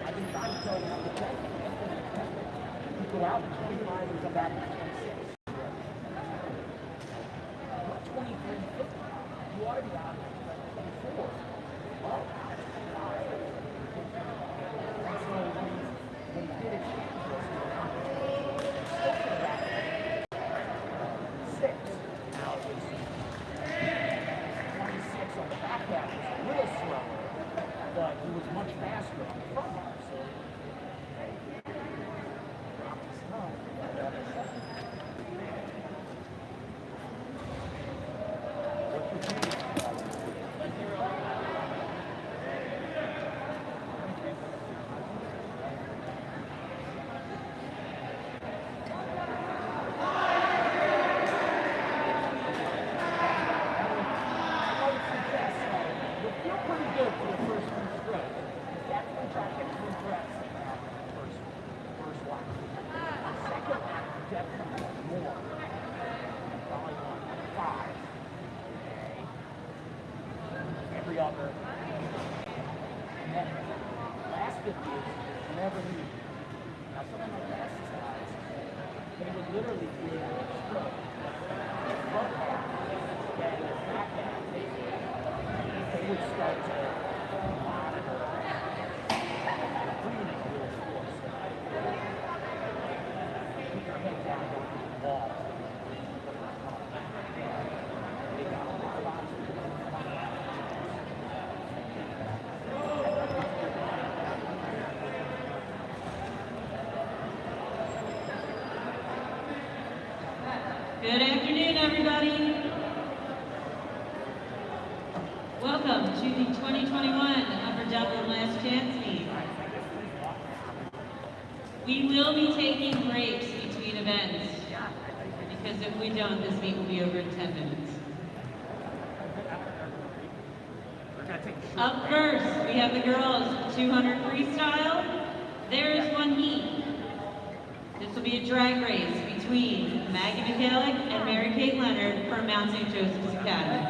I've been trying to tell them how to check. You go out at 25 and come back at 26. 23, you ought to be out at 24. Well, and so when we did it, six. Now it was 26 on the back half. It was a little slower, but he was much faster on the front half. So every other. And then last 50 is never new. Now someone like that exercise, they would literally do a stroke. Front half, and back half, they would start to monitor breathing real force. Keep your head down, go through the wall. They got a lot of Good afternoon, everybody. Welcome to the 2021 Upper Dublin Last Chance Meet. We will be taking breaks between events, because if we don't, this meet will be over in 10 minutes. Up first, we have the girls 200 freestyle. There is one heat. This will be a drag race between Maggie McHallick and Mary Kate Leonard from Mount St. Joseph's Academy.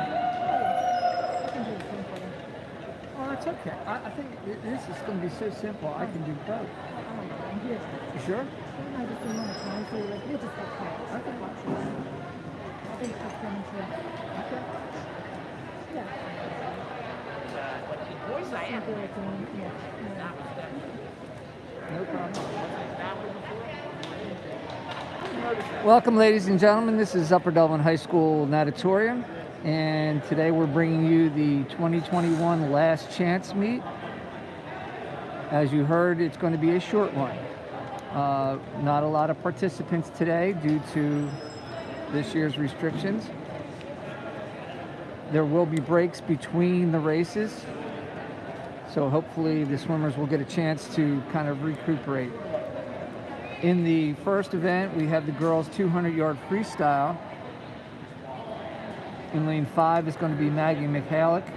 Oh, that's okay. I think this is going to be so simple. I can do both. You sure? I just didn't want to try, so like, we'll just have class. I think watch this. I think that's going to Okay. yeah. But the boys I am, Something like that, yeah. that was definitely. No problem. That was before. Welcome, ladies and gentlemen. This is Upper Dublin High School Natatorium, and today we're bringing you the 2021 Last Chance Meet. As you heard, it's going to be a short one. Not a lot of participants today due to this year's restrictions. There will be breaks between the races, so hopefully the swimmers will get a chance to kind of recuperate. In the first event, we have the girls 200-yard freestyle. In lane 5 is going to be Maggie McHallick,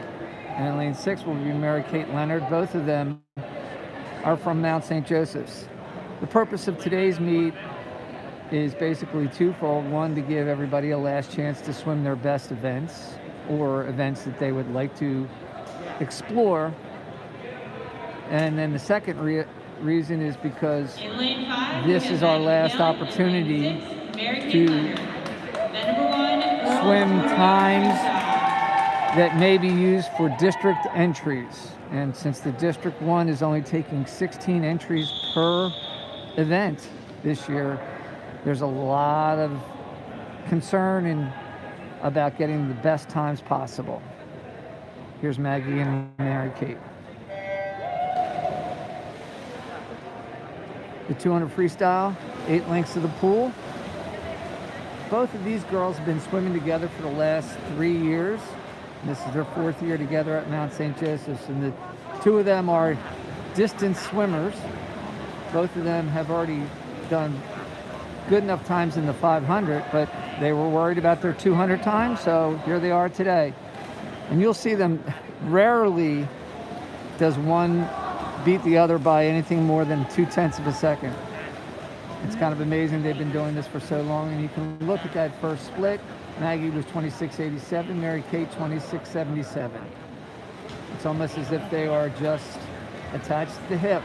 and in lane 6 will be Mary Kate Leonard. Both of them are from Mount St. Joseph's. The purpose of today's meet is basically twofold. One, to give everybody a last chance to swim their best events or events that they would like to explore. And then the second reason is because this is our last opportunity to swim times that may be used for district entries. And since the District 1 is only taking 16 entries per event this year, there's a lot of concern about getting the best times possible. Here's Maggie and Mary Kate. The 200 freestyle, 8 lengths to the pool. Both of these girls have been swimming together for the last 3 years. This is their 4th year together at Mount St. Joseph's, and the two of them are distance swimmers. Both of them have already done good enough times in the 500, but they were worried about their 200 times, so here they are today. And you'll see them, rarely does one beat the other by anything more than 0.2 of a second. It's kind of amazing they've been doing this for so long, and you can look at that first split. Maggie was 26.87, Mary Kate 26.77. It's almost as if they are just attached to the hip.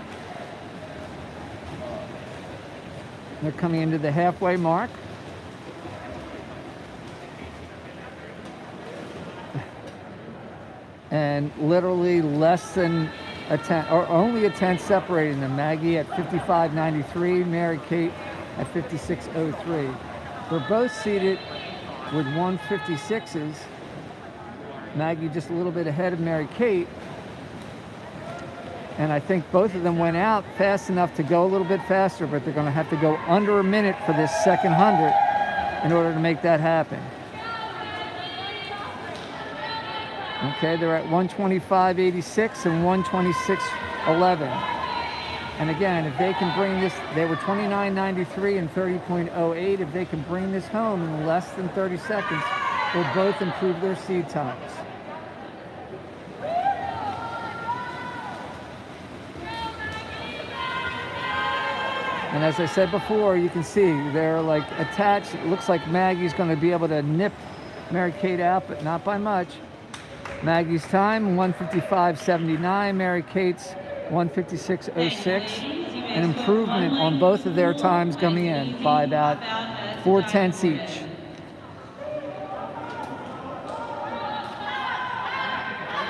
They're coming into the halfway mark. And literally less than a tenth, or only a tenth separating them. Maggie at 55.93, Mary Kate at 56.03. They're both seated with 156s. Maggie just a little bit ahead of Mary Kate. And I think both of them went out fast enough to go a little bit faster, but they're going to have to go under a minute for this second 100 in order to make that happen. Okay, they're at 125.86 and 126.11. And again, if they can bring this, they were 29.93 and 30.08. If they can bring this home in less than 30 seconds, they'll both improve their seed times. And as I said before, you can see they're like attached. It looks like Maggie's going to be able to nip Mary Kate out, but not by much. Maggie's time, 155.79. Mary Kate's 156.06. An improvement on both of their times coming in by about 4/10 each.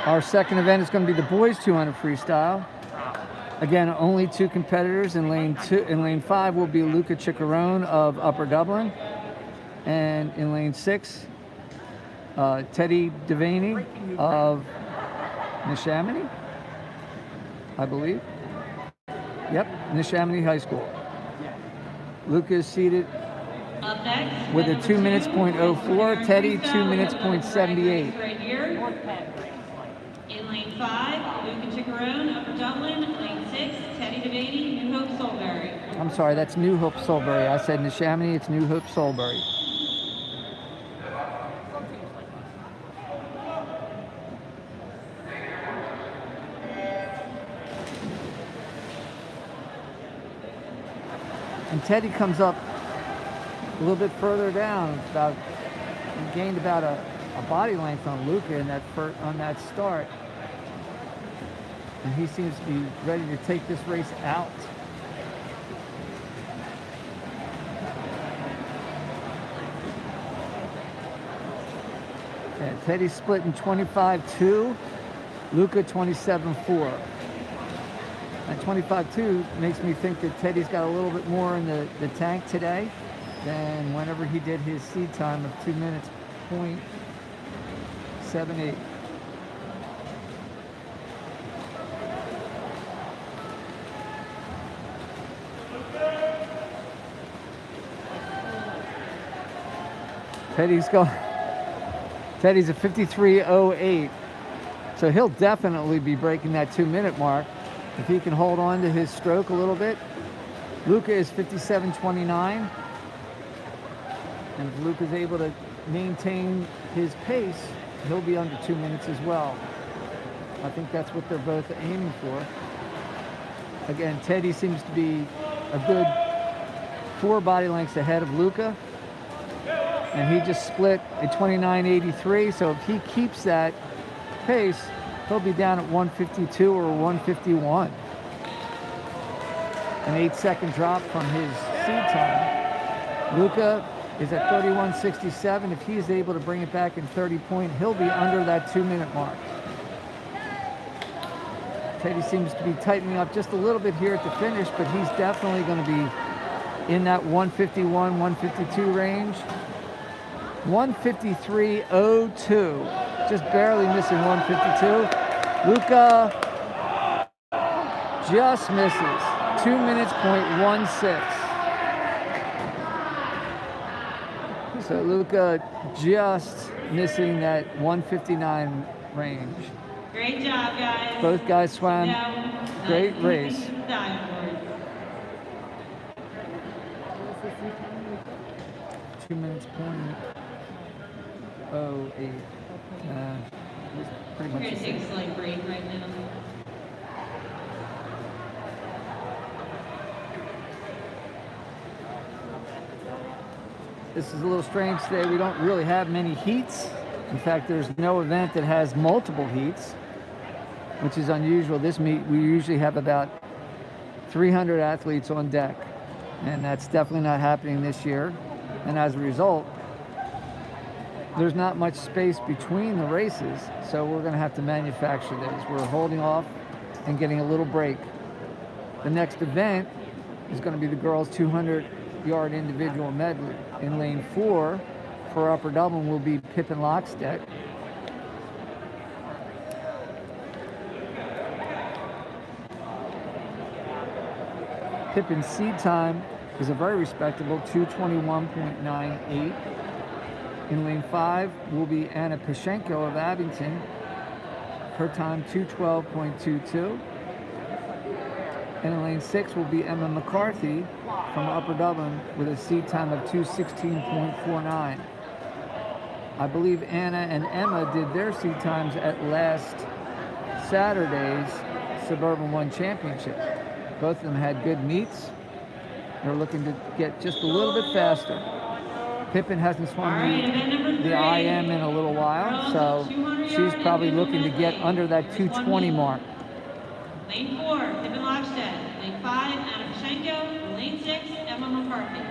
Our second event is going to be the boys 200 freestyle. Again, only two competitors. In lane 5 will be Luca Ciccarone of Upper Dublin, and in lane 6, Teddy Devaney of Neshaminy, I believe. Yep, Neshaminy High School. Luca is seated Up next, with a 2 minutes .04. Teddy 2 minutes .78. right here. In lane 5, Luca Ciccarone, Upper Dublin. Lane 6, Teddy Devaney, New Hope, Solbury. I'm sorry, that's New Hope Solbury. I said Neshaminy, it's New Hope Solbury. And Teddy comes up a little bit further down, he gained about a body length on Luca in on that start. And he seems to be ready to take this race out. And Teddy's split in 25.2, Luca 27.4. And 25.2 makes me think that Teddy's got a little bit more in the tank today than whenever he did his seed time of 2 minutes .78. Teddy's a 53.08, so he'll definitely be breaking that 2 minute mark if he can hold on to his stroke a little bit. Luca is 57.29, and if Luca's able to maintain his pace, he'll be under 2 minutes as well. I think that's what they're both aiming for. Again, Teddy seems to be a good 4 body lengths ahead of Luca, and he just split at 29.83, so if he keeps that pace, he'll be down at 152 or 151. An 8-second drop from his seed time. Luca is at 31.67. If he's able to bring it back in 30 point, he'll be under that 2 minute mark. Teddy seems to be tightening up just a little bit here at the finish, but he's definitely going to be in that 151, 152 range. 153.02, just barely missing 152. Luca just misses, 2 minutes .16. So Luca just missing that 159 range. Great job, guys. Both guys swam great race. 2 minutes .08. Pretty We're much going the to take same. a slight break right now. This is a little strange today. We don't really have many heats. In fact, there's no event that has multiple heats, which is unusual. This meet, we usually have about 300 athletes on deck. And that's definitely not happening this year. And as a result, there's not much space between the races, so we're going to have to manufacture those. We're holding off and getting a little break. The next event is going to be the girls' 200-yard individual medley. In lane 4 for Upper Dublin will be Pippin Lockstedt. Pippin's seed time is a very respectable 2:21.98. In lane 5 will be Anna Pashenko of Abington. Her time 2:12.22. And in lane 6 will be Emma McCarthy from Upper Dublin with a seed time of 2:16.49. I believe Anna and Emma did their seed times at last Saturday's Suburban 1 Championship. Both of them had good meets. They're looking to get just a little bit faster. Pippin hasn't swum the IM in a little while, so she's probably looking to get under that 2:20 mark. Lane 4, Pippin Lockstedt. Lane 5, Anna Pashenko. Lane 6, Emma McCarthy.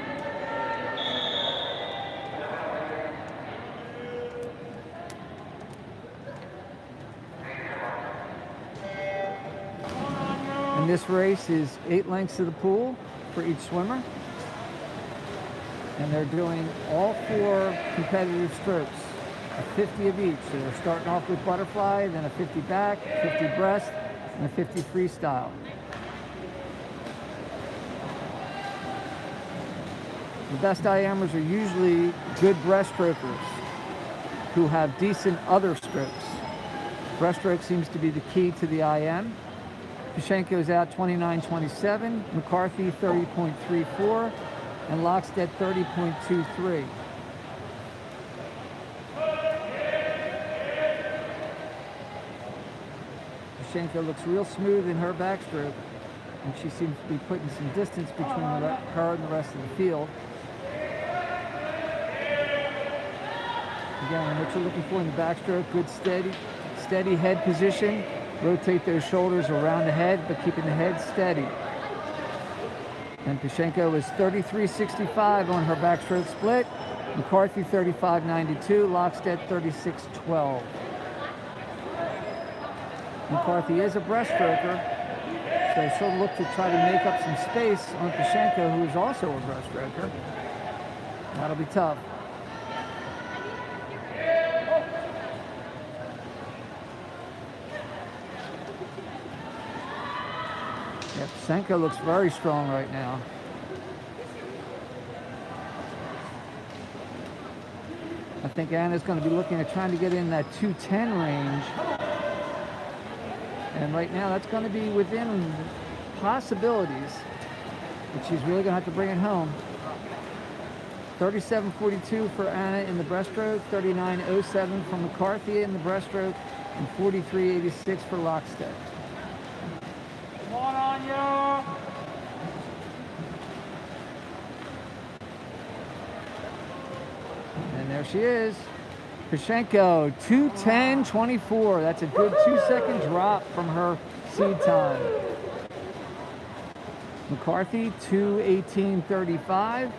And this race is 8 lengths to the pool for each swimmer. And they're doing all 4 competitive strokes, a 50 of each. So they're starting off with butterfly, then a 50 back, 50 breast, and a 50 freestyle. The best IMers are usually good breaststrokers who have decent other strokes. Breaststroke seems to be the key to the IM. Pashenko's out 29.27, McCarthy 30.34, and Lockstedt 30.23. Pashenko looks real smooth in her backstroke, and she seems to be putting some distance between her and the rest of the field. Again, what you're looking for in the backstroke, good steady head position. Rotate those shoulders around the head, but keeping the head steady. And Pashenko is 33.65 on her backstroke split. McCarthy 35.92, Lockstedt 36.12. McCarthy is a breaststroker, so she'll look to try to make up some space on Pashenko, who is also a breaststroker. That'll be tough. Yeah, Pashenko looks very strong right now. I think Anna's going to be looking at trying to get in that 210 range. And right now that's going to be within possibilities, but she's really going to have to bring it home. 37.42 for Anna in the breaststroke, 39.07 for McCarthy in the breaststroke, and 43.86 for Lockstedt. Come on, Anya! And there she is. Pashenko, 2:10.24. That's a good 2-second drop from her seed time. McCarthy, 2:18.35.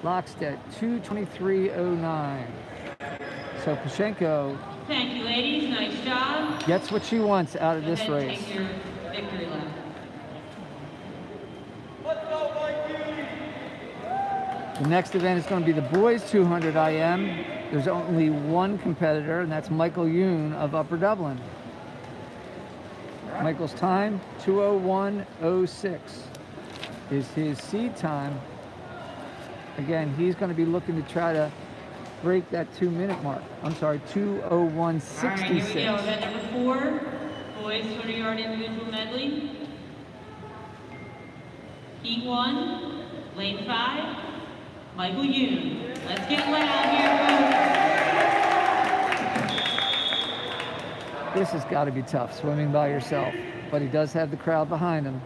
Lockstedt, 2:23.09. So Pashenko Thank you, ladies. Nice job. gets what she wants out of this race. Take your victory lap. The next event is going to be the boys 200 IM. There's only one competitor, and that's Michael Yoon of Upper Dublin. Michael's time, 2:01.06 is his seed time. Again, he's going to be looking to try to break that 2-minute mark. I'm sorry, 2:01.66. All right, here we go. Event number 4, boys 200-yard individual medley. Heat 1, lane 5, Michael Yoon. Let's get loud here, folks. This has got to be tough, swimming by yourself, but he does have the crowd behind him.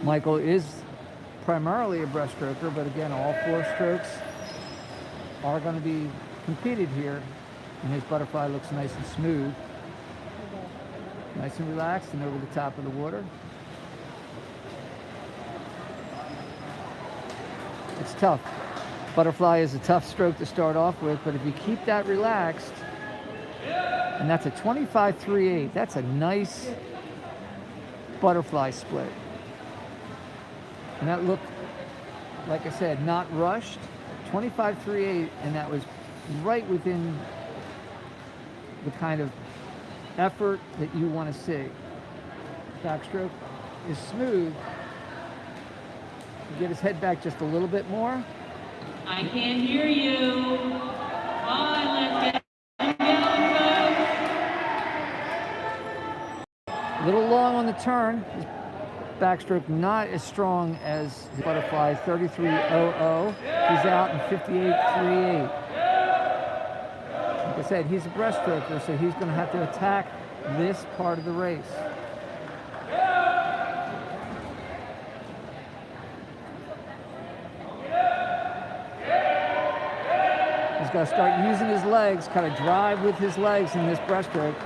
Michael is primarily a breaststroker, but again, all 4 strokes are going to be competed here, and his butterfly looks nice and smooth. Nice and relaxed and over the top of the water. It's tough. Butterfly is a tough stroke to start off with, but if you keep that relaxed, and that's a 25.38, that's a nice butterfly split. And that looked, like I said, not rushed. 25.38, and that was right within the kind of effort that you want to see. Backstroke is smooth. Get his head back just a little bit more. I can't hear you. Come on, let's get him going, folks. A little long on the turn. His backstroke not as strong as his butterfly, 33.00. He's out in 58.38. Like I said, he's a breaststroker, so he's going to have to attack this part of the race. He's got to start using his legs, kind of drive with his legs in this breaststroke.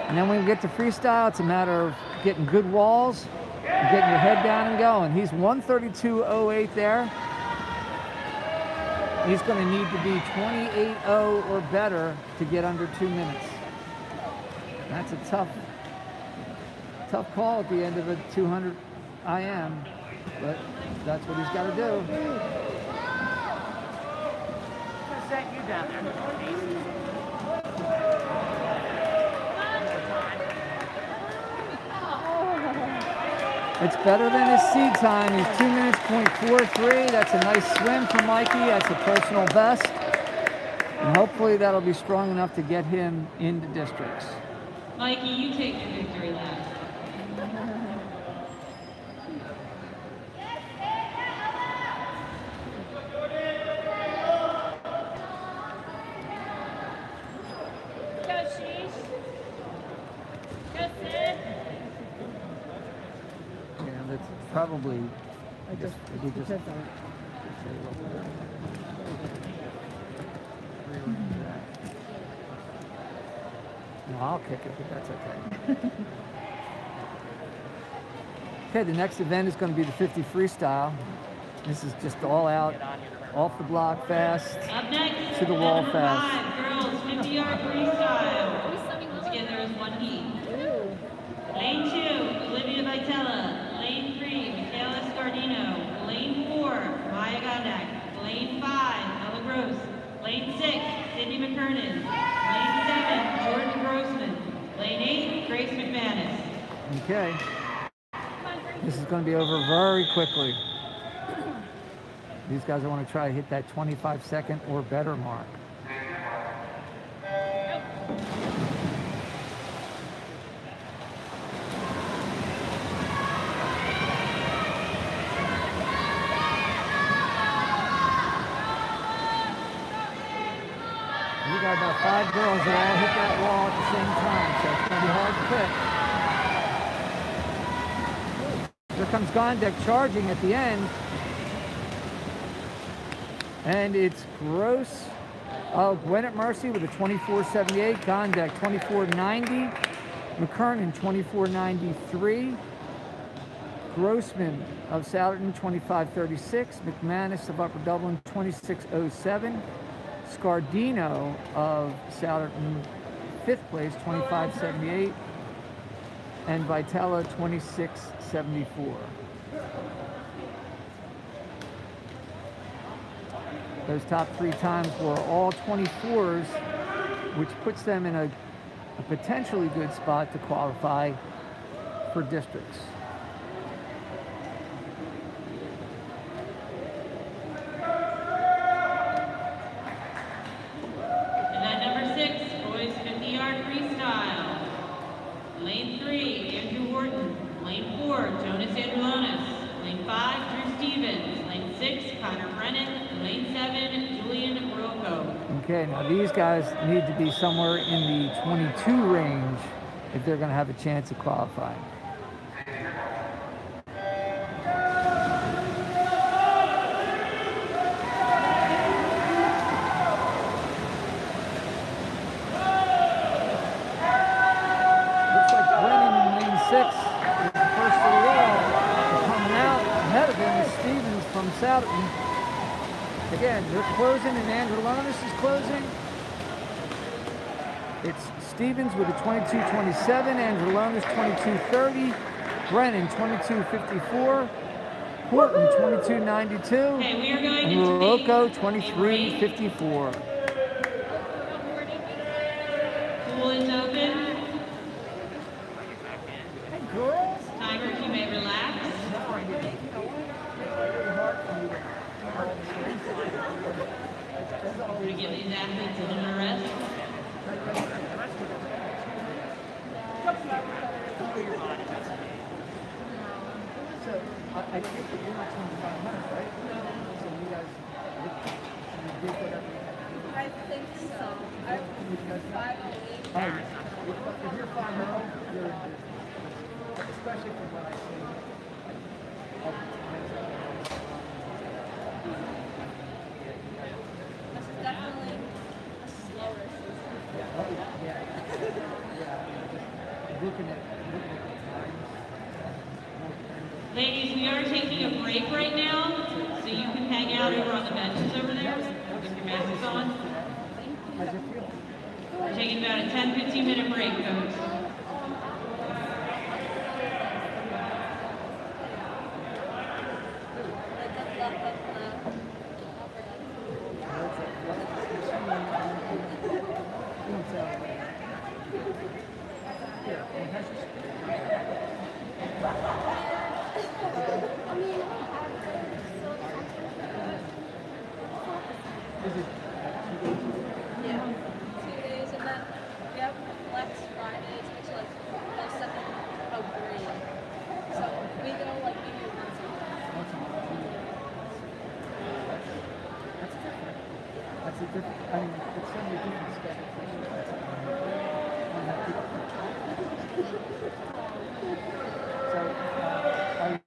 And then when we get to freestyle, it's a matter of getting good walls and getting your head down and going. He's 132.08 there. He's going to need to be 28.0 or better to get under 2 minutes. That's a tough call at the end of a 200 IM, but that's what he's got to do. Set you down there. It's better than his seed time. He's 2 minutes, .43. That's a nice swim for Mikey. That's a personal best. And hopefully that'll be strong enough to get him into districts. Mikey, you take the victory lap. Yeah, that's probably. I just just said that. No, I'll kick it, but that's okay. Okay, the next event is going to be the 50 freestyle. This is just all out, off the block fast, Up next, to the wall number fast. 5, girls 50-yard freestyle. Together as one heat. Lane 2, Olivia Vitella. Lane 3, Michaela Scardino. Lane 4, Maya Gondak. Lane 5, Ella Gross. Lane 6, Sydney McKernan. Lane 7, Jordan Grossman. Lane 8, Grace McManus. Okay. This is going to be over very quickly. These guys want to try to hit that 25-second or better mark. We got about 5 girls that all hit that wall at the same time, so it's going to be hard to pick. Here comes Gondek charging at the end. And it's Gross. Oh, Gwinnett Mercy with a 24.78. Gondek 24.90. McKernan 24.93. Grossman of Souderton 25.36. McManus of Upper Dublin 26.07. Scardino of Souderton 5th place 25.78. And Vitella 26.74. Those top 3 times were all 24s, which puts them in a potentially good spot to qualify for districts. And at number 6, boys 50-yard freestyle. Lane 3, Andrew Wharton. Lane 4, Jonas Andrulonis. Lane 5, Drew Stevens. Lane 6, Connor Brennan. Lane 7, Julian Rocco. Okay, now these guys need to be somewhere in the 22 range if they're going to have a chance of qualifying. is the first of the wall. Coming out ahead of him is Stevens from Souderton. Again, they're closing and Andrelonis is closing. It's Stevens with a 22.27, Andrelonis 22.30, Brennan 22.54, Horton 22.92, Okay, we are going and to Rocco take 23.54. Pool is open. Hey, girls. Timers, you may relax. We're going to give these athletes a little bit of rest. So, I think that you're not 2,500, right? So you guys, you did whatever you had to do. I think so. I'm 508. Oh, if you're 5-0, you're in business. Especially from what I see. Of the times that This is definitely a slower season. looking at the times. Ladies, we are taking a break right now, so you can hang out over on the benches over there with your masks on. How's it feel? We're taking about a 10-15 minute break, folks. Yeah. 2 days and then we have flex Fridays, which like goes 7:03. So we go like maybe once a month. That's a different, I mean, it's so many different schedules. So, are you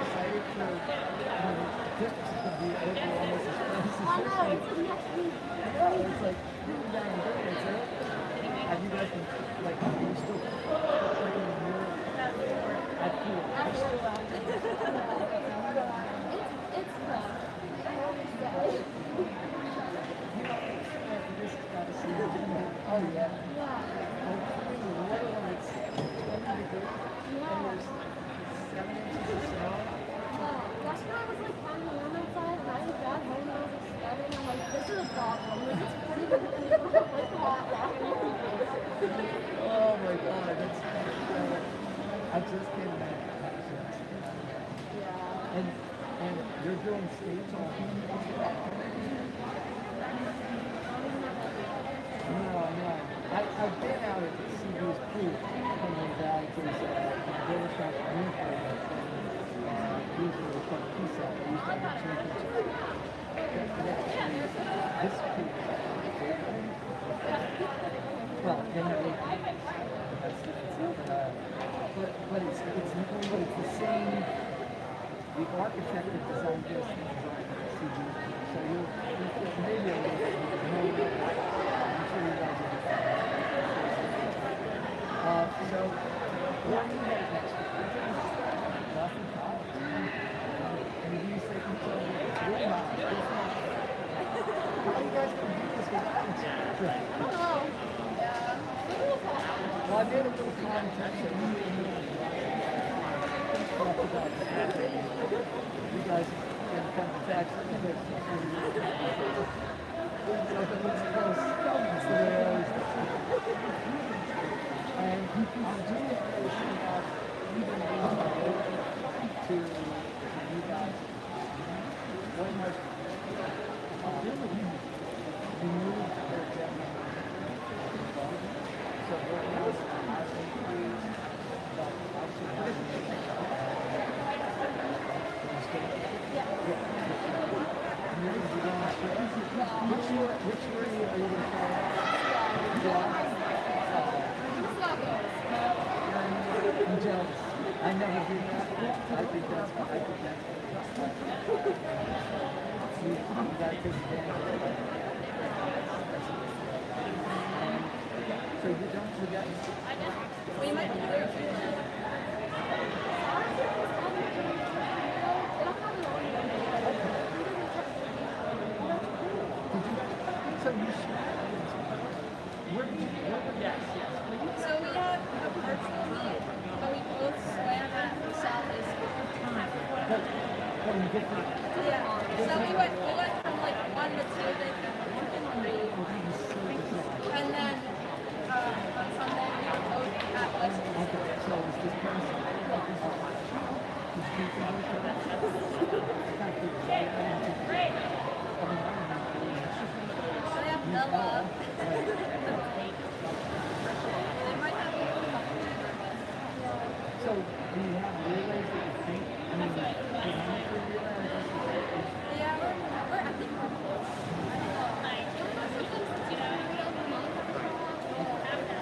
excited for, this is going to be over almost as fast as this one? It's like, you're down and doing it, so have you guys been, like, are you still training here at pool? You're still out there? It's fun. This has got to see. Oh, yeah. Yeah. The water when it's 20 degrees and there's 7 inches of snow. Yesterday I was like on the warm outside and I was got home and I was like sweating. I'm like, this is a problem. Like, it's 40 degrees. Like, hot now. Oh my God, that's, I just came back. Yeah. And you're doing states all No. I've been out at CB's pool when they died because they were trying to move for it. Usually it's called peace out. They used to have a championship. This pool is well, they have eight people. But it's the same. The architect that designed this designed CB. So you maybe a little bit more. I'm sure you guys will be fine. So where are you headed next week? Nothing college. And you say until really not. How are you guys going to do this without each other? I don't know. Yeah. Well, I made a little content that you guys can come to tax it. So if it looks close, it's the way I always do. And I'm doing it even to you guys. One has removed their gender. So right now, I think which year are you going to try? I'm jealous. I never do that. I think that's you gotta take advantage of that. So you don't forget. We might do it. So you should. Where do you? Yes, yes. So we have a virtual meet, but we both swam at Southeast. When you get to Yeah. So we went from like 1 to 2, then 1 to 3. And then on Sunday we were both at Western. so is this person? So they have Bella. They might have a couple. So do you have relays that you think? I mean, Yeah, I think we're close.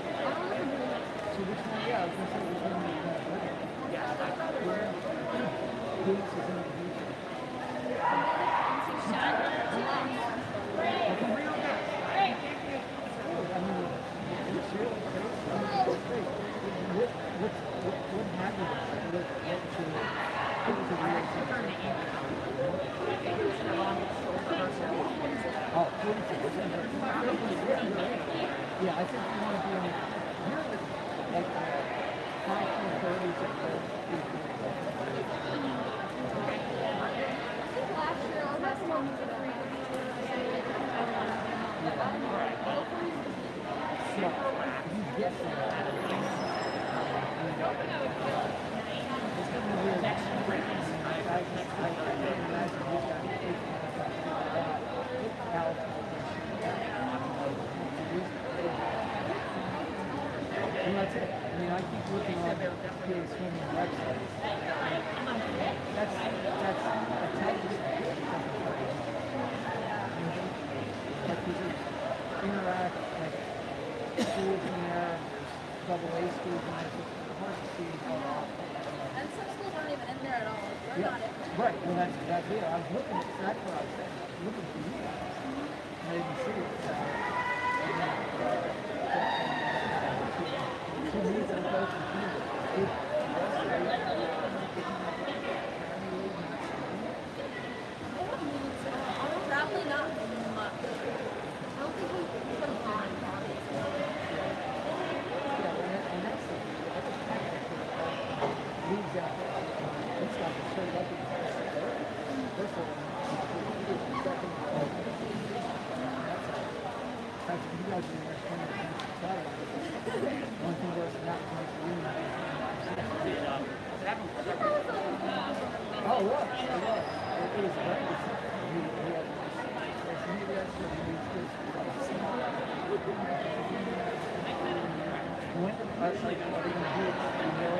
so which one? Yeah, I was gonna say which one do you want? Where? Gates is in the future. I mean, it's really great. I mean, it's great. What happened? What was the real thing? Oh, 46. Yeah, I think you want to be in like 5.30 to Last year, I was asking him to read So, you get that. It's going to be weird. Next race. I can't imagine you guys and that's it. I mean, I keep looking on kids swimming websites. That's a Texas thing. Like you just interact, like schools in there, double A schools in there, so it's hard to see how often. And some schools aren't even in there at all. We're Yeah, not in. right. Well, that's exactly it. I was looking at that's what I was saying. I was looking for you guys. I didn't see it. So, she needs to go to people. Probably not much. I don't think we put them on. And that's the leaves out there. It's not the straight up. This one, second. That's you guys are in there. One thing was not much room. Oh, look. It was great. Maybe that's what we need to when are they going to do it? You know,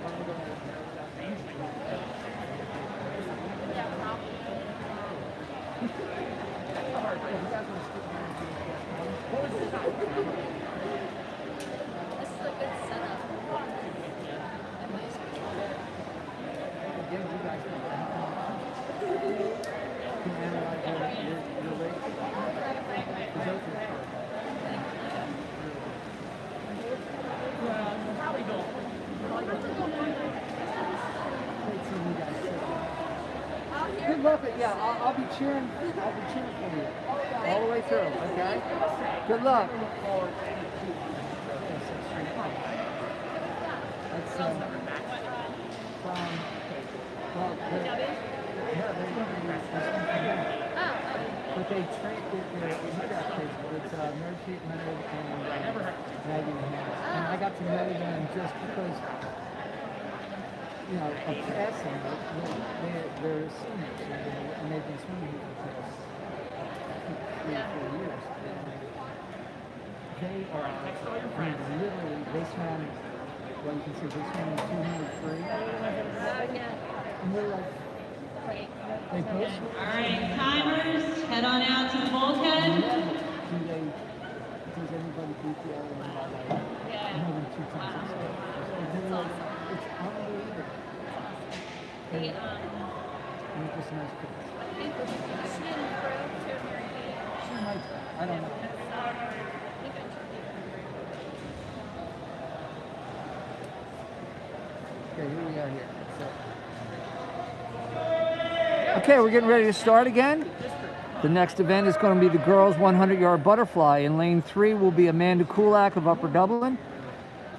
are they going to Yeah, probably. What was this? This is a good setup. In my school. Again, you guys can analyze your rate. It's open. Probably don't. Great seeing you guys. Out here. Good luck. Yeah, I'll be cheering. I'll be cheering for you all the way through. Okay. Good luck. That's from well, but they train their heat kids. It's Mary Kate Leonard and Maggie Harris. And I got to know them just because, you know, of passing. They're seniors and they've been swimming here for the past 3 or 4 years. They are, I mean, literally, they swam, well, you can see they swam 200 free. And we're like, they both. All right, timers, head on out to the bulkhead. Does anybody beat the other one by like more than 2 times? It's unbelievable. And they're just nice kids. She might, I don't know. Okay, here we are here. Okay, we're getting ready to start again. The next event is going to be the girls 100-yard butterfly. In lane 3 will be Amanda Kulak of Upper Dublin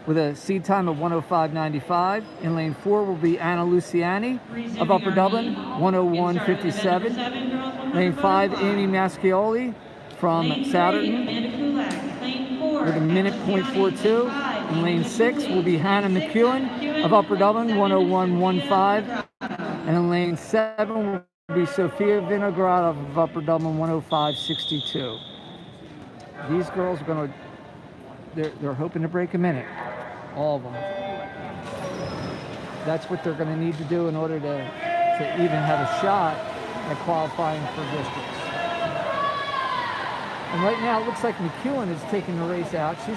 with a seed time of 105.95. In lane 4 will be Anna Luciani of Upper Dublin, 101.57. Lane 5, Amy Mascioli from Souderton with a minute .42. In lane 6 will be Hannah McEwen of Upper Dublin, 101.15. And in lane 7 will be Sophia Vinograd of Upper Dublin, 105.62. These girls are going to, they're hoping to break a minute, all of them. That's what they're going to need to do in order to even have a shot at qualifying for districts. And right now it looks like McEwen is taking the race out. She's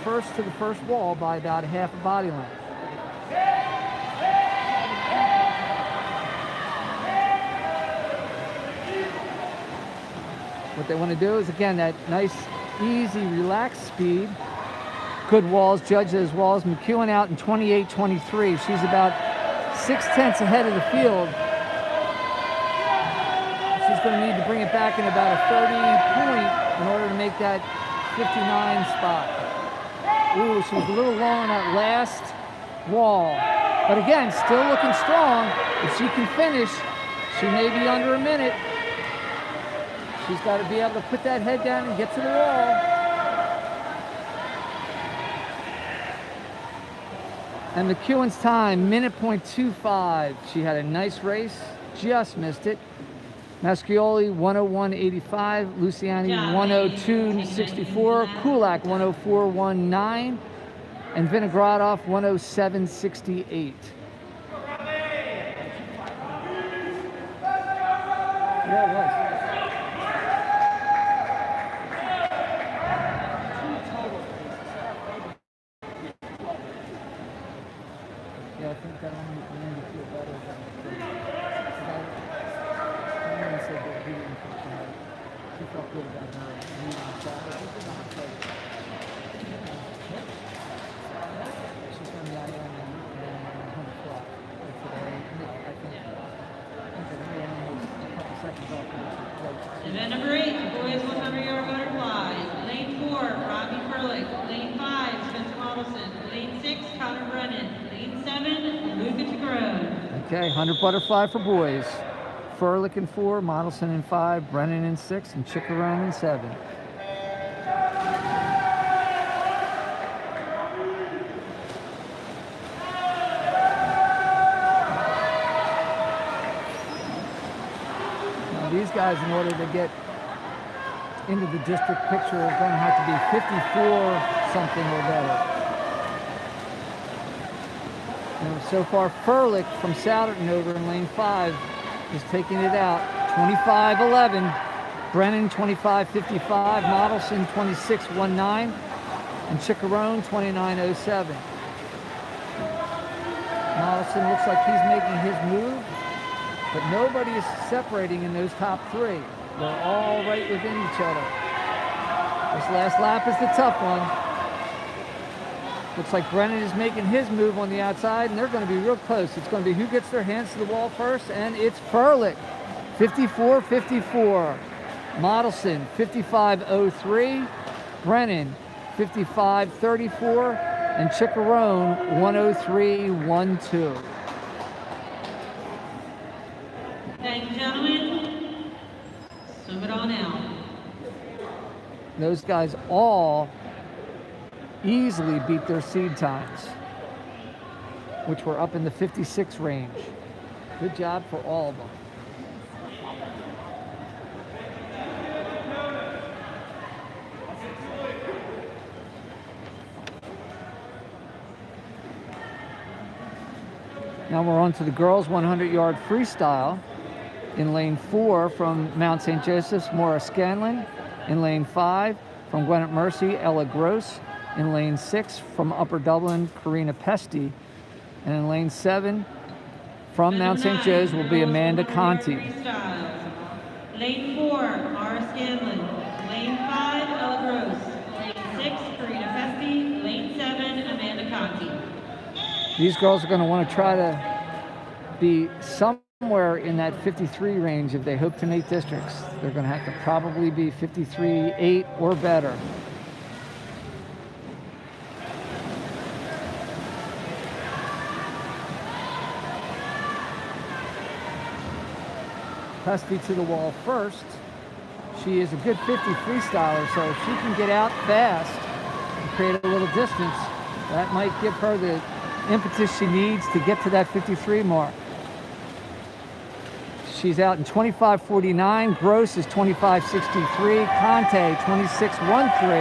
first to the first wall by about half a body length. What they want to do is, again, that nice, easy, relaxed speed. Good walls, judge those walls. McEwen out in 28.23. She's about 0.6 ahead of the field. She's going to need to bring it back in about a 30 point in order to make that 59 spot. Ooh, she was a little long on that last wall. But again, still looking strong. If she can finish, she may be under a minute. She's got to be able to put that head down and get to the wall. And McEwen's time, minute .25. She had a nice race, just missed it. Mascioli, 101.85. Luciani, 102.64. Kulak, 104.19. And Vinogradov, 107.68. Yeah, it was. Yeah, I think that made me feel better than someone said that he didn't feel bad. She felt good about her meeting Saturday. She's going to be out there and 100 o'clock today. I think they're only a couple seconds off of this. Event number 8, boys 100-yard butterfly. Lane 4, Robbie Furlick. Lane 5, Spencer Modelson. Lane 6, Connor Brennan. Lane 7, Luca Chiccarone. Okay, 100 butterfly for boys. Furlick in 4, Modelson in 5, Brennan in 6, and Chiccarone in 7. Now these guys, in order to get into the district picture, are going to have to be 54 something or better. So far, Furlick from Souderton over in lane 5 is taking it out. 25.11. Brennan 25.55. Modelson 26.19. And Chiccarone 29.07. Modelson looks like he's making his move, but nobody is separating in those top 3. They're all right within each other. This last lap is the tough one. Looks like Brennan is making his move on the outside, and they're going to be real close. It's going to be who gets their hands to the wall first, and it's Furlick, 54.54. Modelson, 55.03. Brennan, 55.34. And Chiccarone, 103.12. Thank you, gentlemen. Swim it on out. Those guys all easily beat their seed times, which were up in the 56 range. Good job for all of them. Now we're on to the girls 100-yard freestyle. In lane 4 from Mount St. Joseph's, Maura Scanlon. In lane 5 from Gwinnett Mercy, Ella Gross. In lane 6 from Upper Dublin, Karina Pesti. And in lane 7 from Mount St. Joe's will be Amanda Conti. Lane 4, Maura Scanlon. Lane 5, Ella Gross. Lane 6, Karina Pesti. Lane 7, Amanda Conti. These girls are going to want to try to be somewhere in that 53 range if they hope to make districts. They're going to have to probably be 53.8 or better. Pesty to the wall first. She is a good 50 freestyler, so if she can get out fast and create a little distance, that might give her the impetus she needs to get to that 53 mark. She's out in 25.49, Gross is 25.63, Conte 26.13,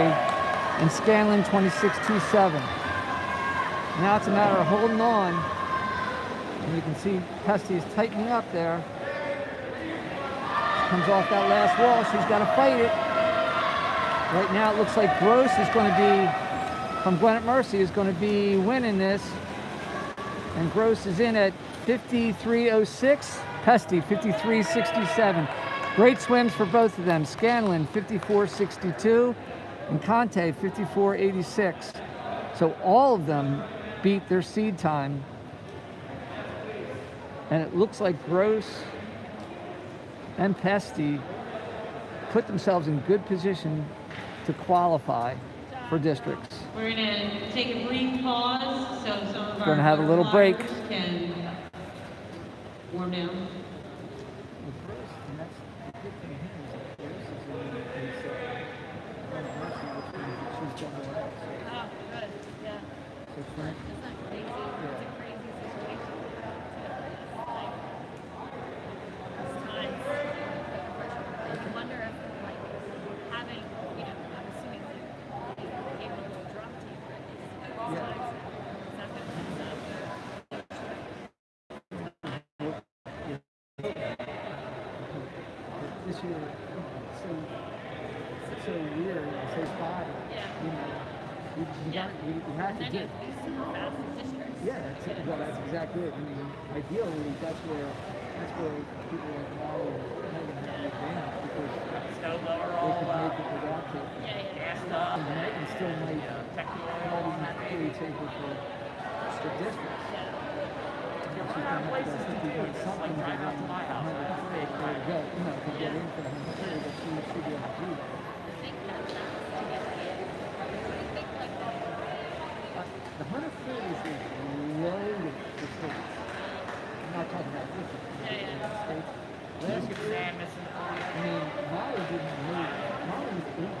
and Scanlon 26.27. Now it's a matter of holding on, and you can see Pesty is tightening up there. Comes off that last wall, she's got to fight it. Right now it looks like Gross is going to be, from Gwinnett Mercy, is going to be winning this. And Gross is in at 53.06, Pesty 53.67. Great swims for both of them. Scanlon 54.62 and Conte 54.86. So all of them beat their seed time. And it looks like Gross and Pesty put themselves in good position to qualify for districts. We're going to take a brief pause so some of our Going to have a little break. can warm down. Oh, good. Yeah. Isn't that crazy? It's a crazy situation. Like, it's times. I wonder if, like, having, you know, I'm assuming they gave it a little drum tape for at least at these times. Is that going to mess up This year, it's so weird, it's so spotty. Yeah. You know, you Yeah. have to And then get. you have to be super fast in districts. Yeah, that's exactly it. I mean, ideally, that's where people like Molly and Megan have an advantage because Snow blower they all can make it without it. Yeah, yeah. gassed up. And Megan still might not even fully take it for distance. Yeah. She can have places that to 50 do, just like drive out to my house. 100 there you go, you know, to get in for the 130, but she should be able to do that. I think that's to get the, what do you think, like, The 130 is loaded for states. I'm not talking about this. States. Last Get year, sand missing. I mean, Molly didn't move. Molly was 18.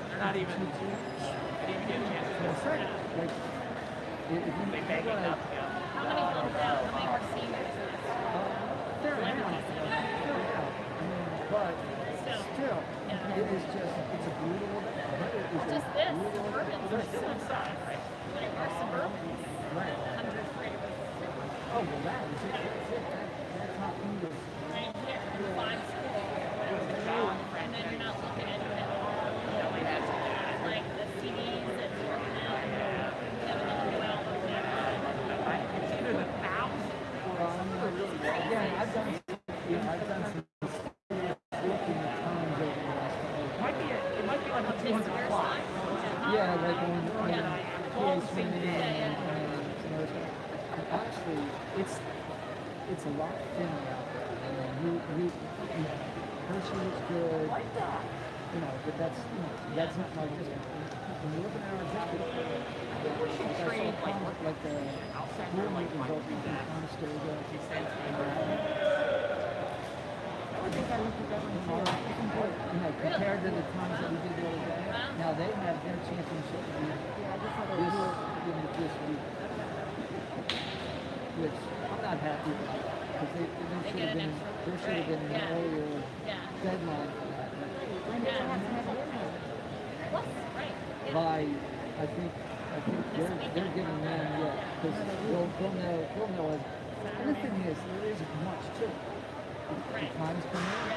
They're not even get a chance to That's right. Like, if you They think bang it about up together. how many comes out? How many more seniors? fair enough. I mean, but still, it is just, it's a brutal, Just this, suburbans are still inside, right? Like our suburbans, Right. 100 free, Oh, well, that is it. That's it. That's how English. right here, 5 schools. And then you're not looking at like the CDs and working out. You have another well over there. It's either the 1,000 Again, I've done some looking at times over the last couple of years. it might be like a 200 fly. Yeah, like on PA swimming and some other stuff. And honestly, it's a lot thinner out there. I mean, Hershey is good, you know, but that's not like this one. When you look at our district, like the school meet results in Conestoga, I think I looked at that one far, you know, compared to the times that we did the other day. Now they have their championship this week, which I'm not happy with because there should have been an earlier deadline for that. By I think they're giving them because they'll know. And the thing is, there isn't much to it. The times come in.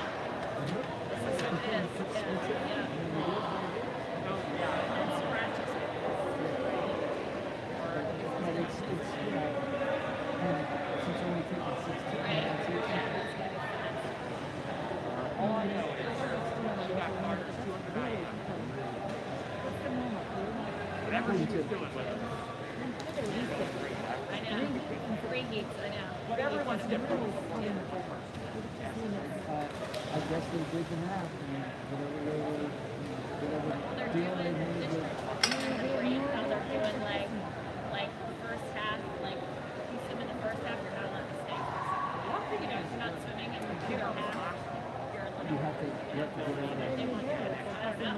But it's you know, and since you're only taking 16, that's it. All I know is she got Carter's 290. Whatever whatever he was doing. I know. 3 heats, I know. But everyone's different. I guess they did the math and whatever deal they made with. The brain, how they're doing like the first half, like you swim in the first half, you're not allowed to stay. You know, if you're not swimming in the second half, you're allowed You have to get out of they it. want you to I don't know.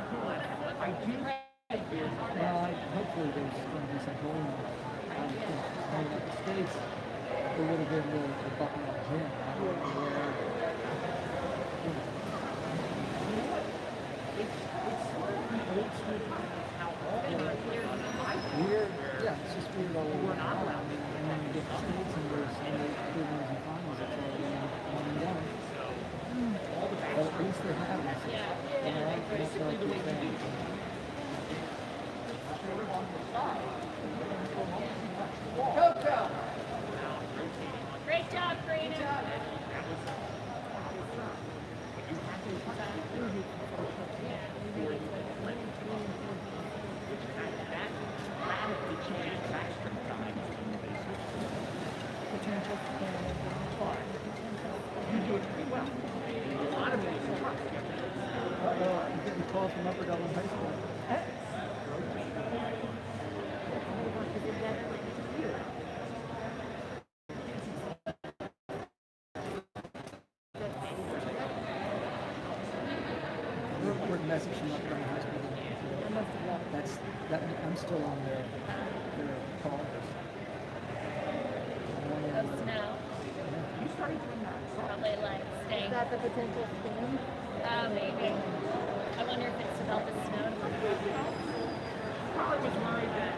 I do have beers. Well, hopefully there's going to be some bowling. I would think playing at the States, it would have been the Buffalo Gym. I don't know where. Weird, yeah, it's just weird all over. And then you get the States and there's quarters and finals, it's all one and done. But at least they have it. You know, that's like you're saying. Great job, Brandon. I'm getting calls from Upper Dublin High School. We're message from Upper Dublin High School. I'm still on their call list. Of snow. Probably like staying. Is that the potential spin? Maybe. I wonder if it's about the snow. Probably was worried that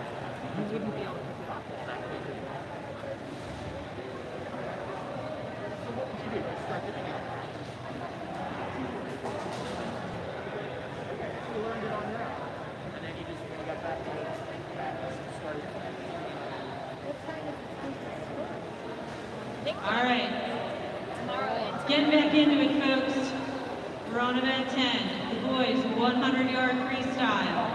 he wouldn't be able to pick it up all that week. So what would you do? Start it again? You learned it on your own. And then you just got back to practice and started playing. All right, Tomorrow getting back into it, folks. We're on event 10, the boys 100-yard freestyle.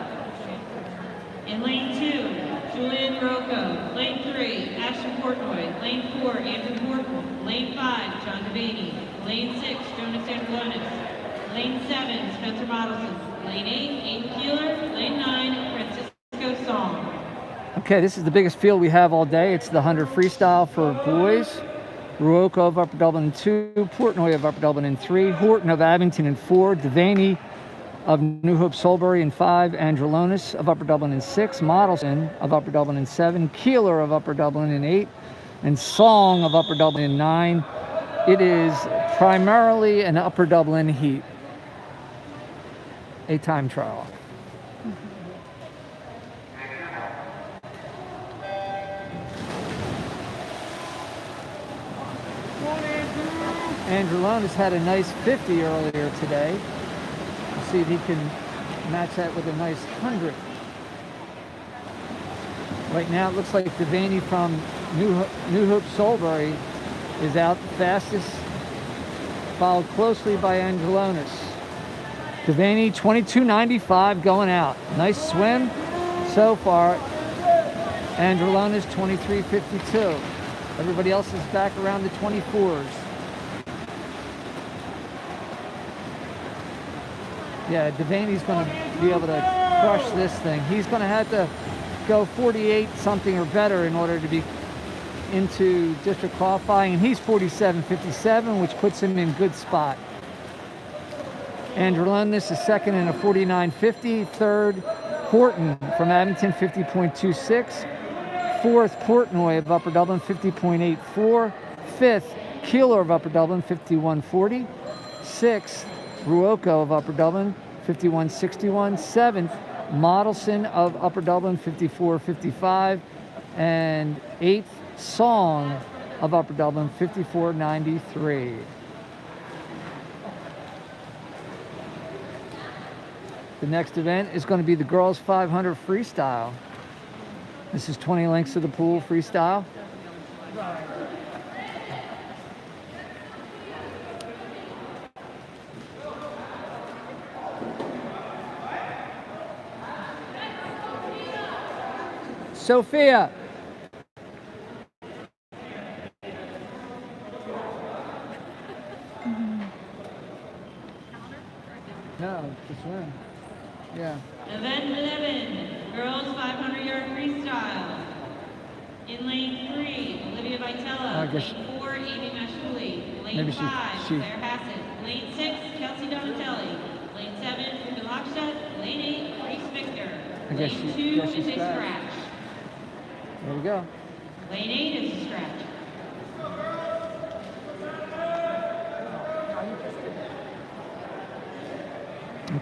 In lane 2, Julian Rocco. Lane 3, Ashton Portnoy. Lane 4, Andrew Morton. Lane 5, John Devaney. Lane 6, Jonas Androlonis. Lane 7, Spencer Modelson. Lane 8, Aiden Keeler. Lane 9, Francisco Song. Okay, this is the biggest field we have all day. It's the 100 freestyle for boys. Ruocco of Upper Dublin in 2, Portnoy of Upper Dublin in 3, Horton of Abington in 4, Devaney of New Hope Solbury in 5, Androlonis of Upper Dublin in 6, Modelson of Upper Dublin in 7, Keeler of Upper Dublin in 8, and Song of Upper Dublin in 9. It is primarily an Upper Dublin heat, a time trial. Androlonis had a nice 50 earlier today. We'll see if he can match that with a nice 100. Right now it looks like Devaney from New Hope Solbury is out the fastest, followed closely by Androlonis. Devaney 22.95 going out. Nice swim so far. Androlonis 23.52. Everybody else is back around the 24s. Yeah, Devaney's going to be able to crush this thing. He's going to have to go 48 something or better in order to be into district qualifying, and he's 47.57, which puts him in good spot. Androlonis is second in a 49.50. Third, Horton from Abington, 50.26. Fourth, Portnoy of Upper Dublin, 50.84. Fifth, Keeler of Upper Dublin, 51.40. Sixth, Ruocco of Upper Dublin, 51.61. Seventh, Modelson of Upper Dublin, 54.55. And eighth, Song of Upper Dublin, 54.93. The next event is going to be the girls 500 freestyle. This is 20 lengths to the pool freestyle. Sophia. No, just swim. Yeah. Event 11, girls 500-yard freestyle. In lane 3, Olivia Vitella. Lane 4, Amy Mashuli. Lane 5, Claire Hassett. Lane 6, Kelsey Donatelli. Lane 7, Ruby Lockstedt. Lane 8, Reese Victor. Lane 2 is a scratch. There we go. Lane 8 is a scratch.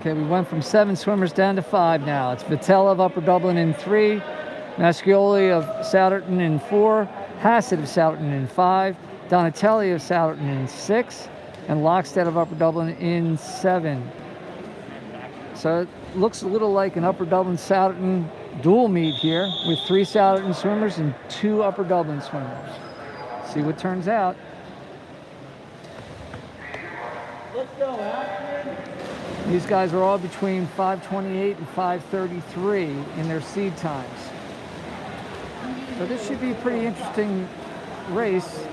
Okay, we went from 7 swimmers down to 5 now. It's Vitella of Upper Dublin in 3, Mascioli of Souderton in 4, Hassett of Souderton in 5, Donatelli of Souderton in 6, and Lockstedt of Upper Dublin in 7. So it looks a little like an Upper Dublin Souderton dual meet here with 3 Souderton swimmers and 2 Upper Dublin swimmers. See what turns out. Let's go, Al. These guys are all between 5:28 and 5:33 in their seed times. So this should be a pretty interesting race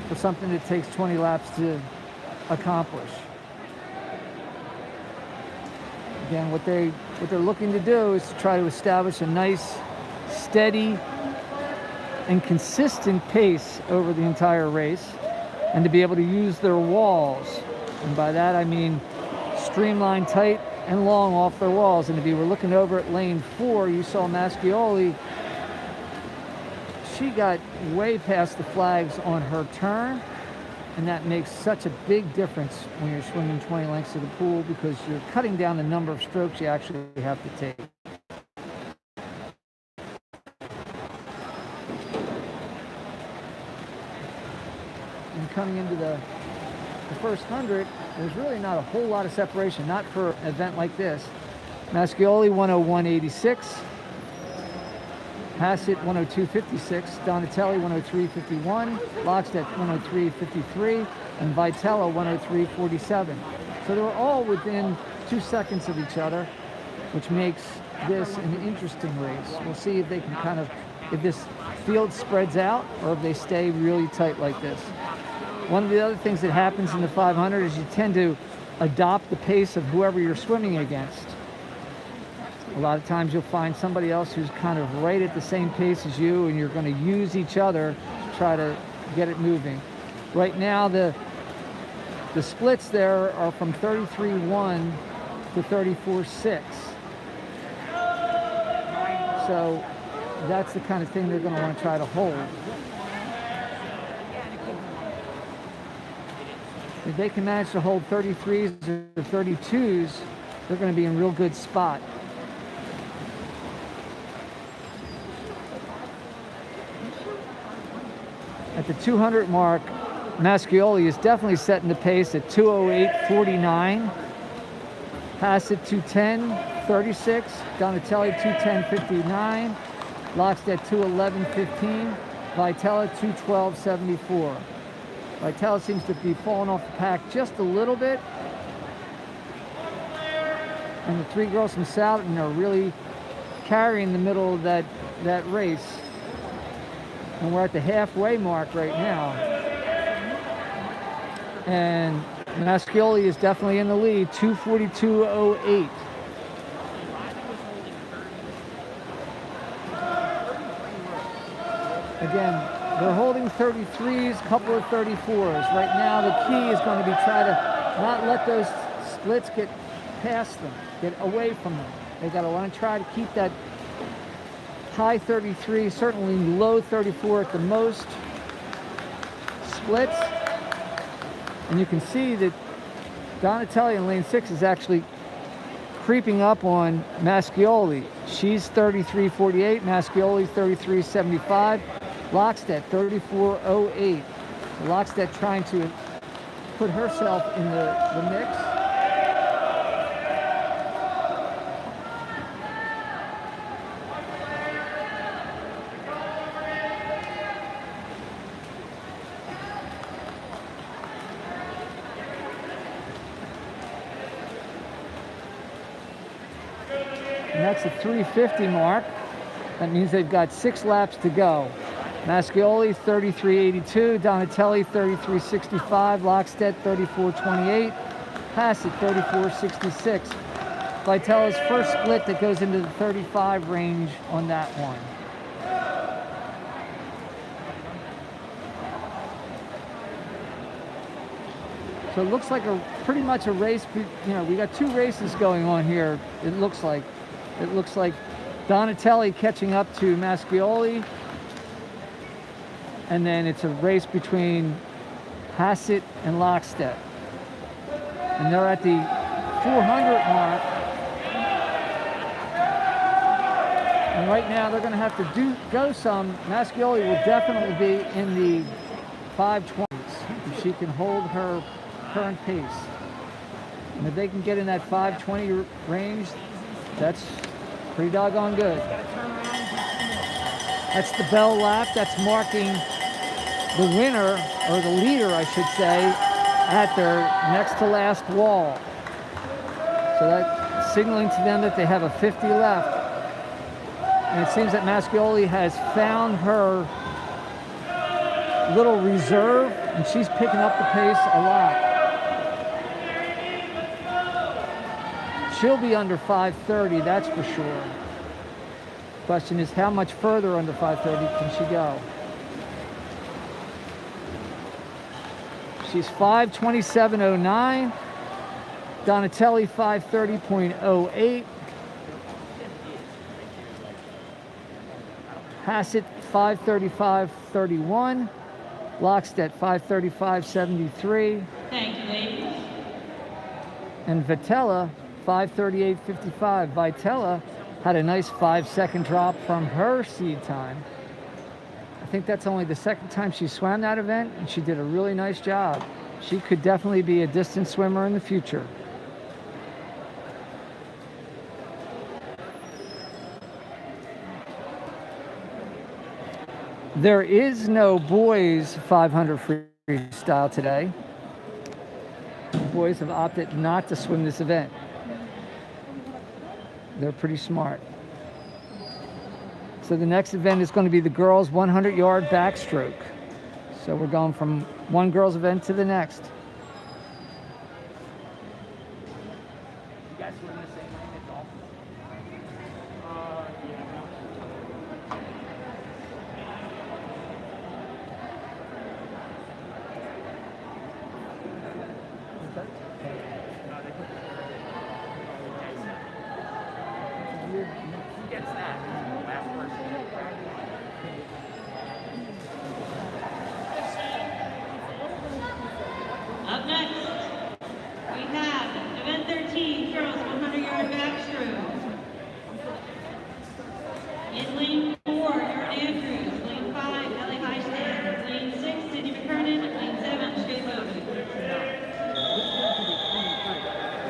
for something that takes 20 laps to accomplish. Again, what they're looking to do is to try to establish a nice, steady, and consistent pace over the entire race, and to be able to use their walls. And by that I mean streamline tight and long off their walls. And if you were looking over at lane 4, you saw Mascioli. She got way past the flags on her turn, and that makes such a big difference when you're swimming 20 lengths of the pool, because you're cutting down the number of strokes you actually have to take. And coming into the first 100, there's really not a whole lot of separation, not for an event like this. Mascioli 101.86, Hassett 102.56, Donatelli 103.51, Lockstedt 103.53, and Vitella 103.47. So they were all within 2 seconds of each other, which makes this an interesting race. We'll see if they can kind of, if this field spreads out or if they stay really tight like this. One of the other things that happens in the 500 is you tend to adopt the pace of whoever you're swimming against. A lot of times you'll find somebody else who's kind of right at the same pace as you, and you're going to use each other to try to get it moving. Right now, the splits there are from 33.1 to 34.6. So that's the kind of thing they're going to want to try to hold. If they can manage to hold 33s or 32s, they're going to be in real good spot. At the 200 mark, Mascioli is definitely setting the pace at 2:08.49. Hassett 2:10.36. Donatelli 2:10.59. Lockstedt 2:11.15. Vitella 2:12.74. Vitella seems to be falling off the pack just a little bit. And the 3 girls from Souderton are really carrying the middle of that race. And we're at the halfway mark right now. And Mascioli is definitely in the lead, 2:42.08. Again, they're holding 33s, a couple of 34s. Right now, the key is going to be try to not let those splits get past them, get away from them. They got to want to try to keep that high 33, certainly low 34 at the most splits. And you can see that Donatelli in lane 6 is actually creeping up on Mascioli. She's 33.48, Mascioli 33.75, Lockstedt 34.08. Lockstedt trying to put herself in the mix. And that's the 3:50 mark. That means they've got 6 laps to go. Mascioli 33.82, Donatelli 33.65, Lockstedt 34.28, Hassett 34.66. Vitella's first split that goes into the 35 range on that one. So it looks like pretty much a race. You know, we got 2 races going on here. It looks like Donatelli catching up to Mascioli, and then it's a race between Hassett and Lockstedt. And they're at the 400 mark. And right now they're going to have to go some. Mascioli will definitely be in the 520s if she can hold her current pace. And if they can get in that 520 range, that's pretty doggone good. That's the bell lap. That's marking the winner, or the leader, I should say, at their next to last wall. So that's signaling to them that they have a 50 left. And it seems that Mascioli has found her little reserve, and she's picking up the pace a lot. She'll be under 5:30, that's for sure. Question is, how much further under 5:30 can she go? She's 5:27.09. Donatelli 5:30.08. Hassett 5:35.31. Lockstedt 5:35.73. Thank you, ladies. And Vitella 5:38.55. Vitella had a nice 5-second drop from her seed time. I think that's only the second time she swam that event, and she did a really nice job. She could definitely be a distance swimmer in the future. There is no boys 500 freestyle today. The boys have opted not to swim this event. They're pretty smart. So the next event is going to be the girls' 100-yard backstroke. So we're going from one girls' event to the next. You guys were in the same lane at Dolphins? Who gets that? Last person. Up next, we have event 13, girls 100-yard backstroke. In lane 4, Erin Andrews. Lane 5, Ellie Highstand. Lane 6, Sydney McKernan. Lane 7, Shay Logan.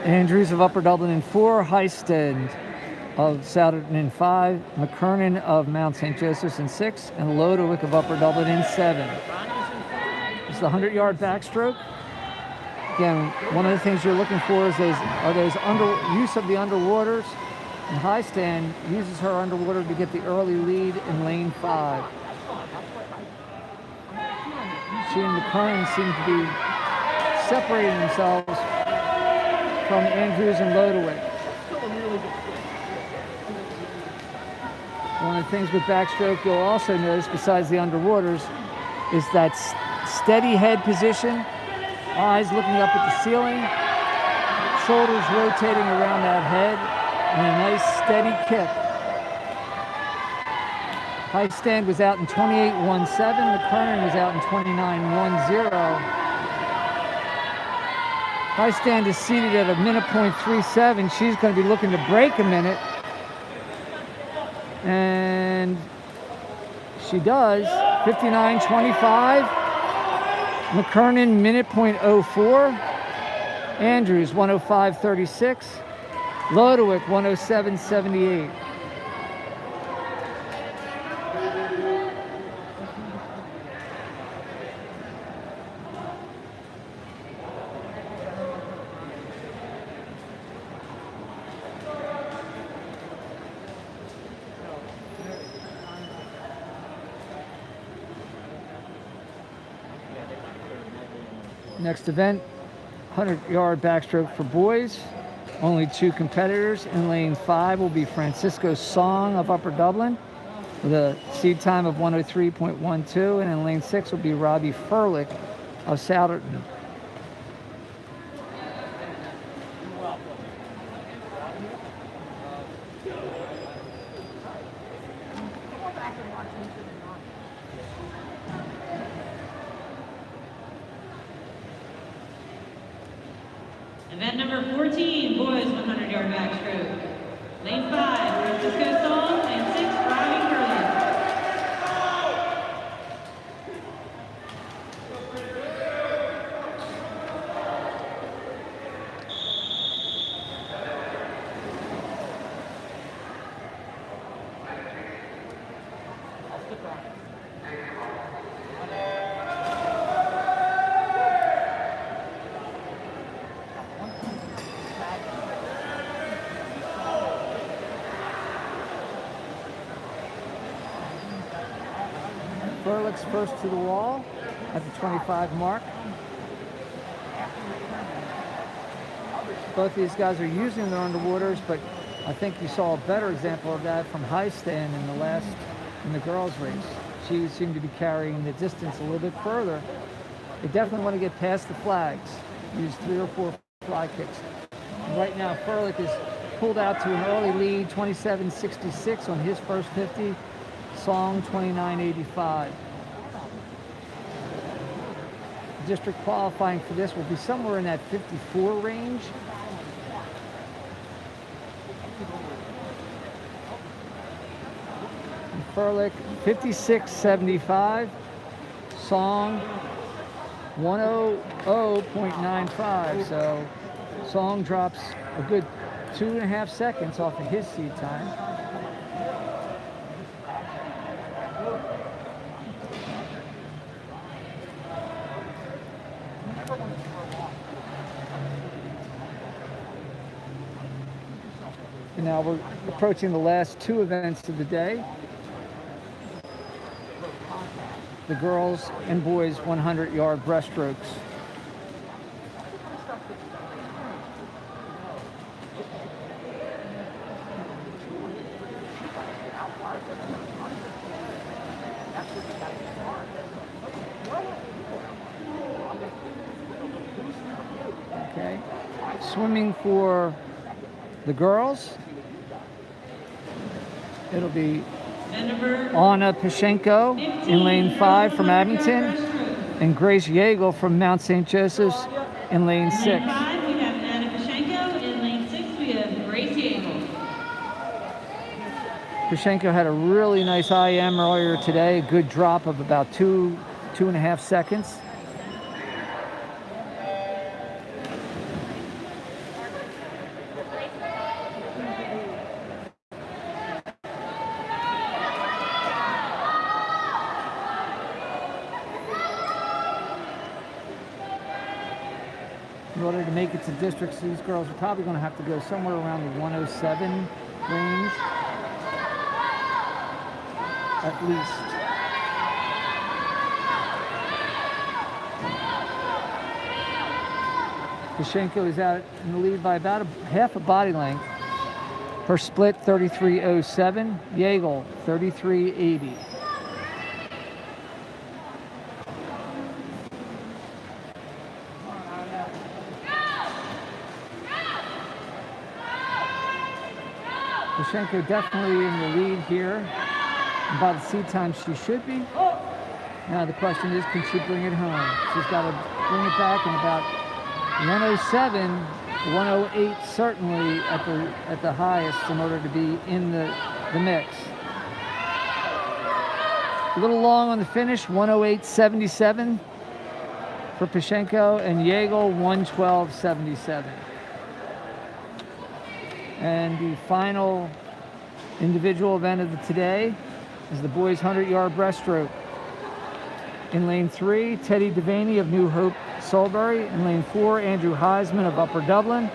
Andrews of Upper Dublin in 4, Highstand of Souderton in 5, McKernan of Mount St. Joseph's in 6, and Lodowick of Upper Dublin in 7. This is the 100-yard backstroke. Again, one of the things you're looking for is use of the underwaters. And Highstand uses her underwater to get the early lead in lane 5. She and McKernan seem to be separating themselves from Andrews and Lodowick. One of the things with backstroke you'll also notice, besides the underwaters, is that steady head position, eyes looking up at the ceiling, shoulders rotating around that head, and a nice steady kick. Highstand was out in 28.17, McKernan was out in 29.10. Highstand is seated at a minute .37. She's going to be looking to break a minute. And she does. 59.25. McKernan, minute .04. Andrews, 105.36. Lodowick, 107.78. Next event, 100-yard backstroke for boys. Only 2 competitors. In lane 5 will be Francisco Song of Upper Dublin with a seed time of 103.12, and in lane 6 will be Robbie Furlick of Souderton. Event number 14, boys 100-yard backstroke. Lane 5, Francisco Song. Lane 6, Robbie Furlick. Furlick's first to the wall at the 25 mark. Both these guys are using their underwaters, but I think you saw a better example of that from High Stand in the girls' race. She seemed to be carrying the distance a little bit further. They definitely want to get past the flags. Use 3 or 4 fly kicks. And right now, Furlick is pulled out to an early lead, 27.66 on his first 50. Song 29.85. District qualifying for this will be somewhere in that 54 range. And Furlick 56.75. Song 100.95. So Song drops a good 2.5 seconds off of his seed time. And now we're approaching the last 2 events of the day. The girls and boys 100-yard breaststrokes. Okay. Swimming for the girls. It'll be Anna Pashenko in lane 5 from Abington, and Grace Yeagle from Mount St. Joseph's in lane 6. Lane 5, we have Anna Pashenko. In lane 6, we have Grace Yeagle. Pashenko had a really nice IM earlier today, a good drop of about 2.5 seconds. In order to make it to districts, these girls are probably going to have to go somewhere around the 107 range, at least. Pashenko is out in the lead by about half a body length. Her split 33.07, Yeagle 33.80. Pashenko definitely in the lead here. And by the seed time she should be. Now the question is, can she bring it home? She's got to bring it back in about 107, 108 certainly at the highest in order to be in the mix. A little long on the finish, 108.77 for Pashenko, and Yeagle 112.77. And the final individual event of today is the boys 100-yard breaststroke. In lane 3, Teddy Devaney of New Hope, Salisbury. In lane 4, Andrew Heisman of Upper Dublin.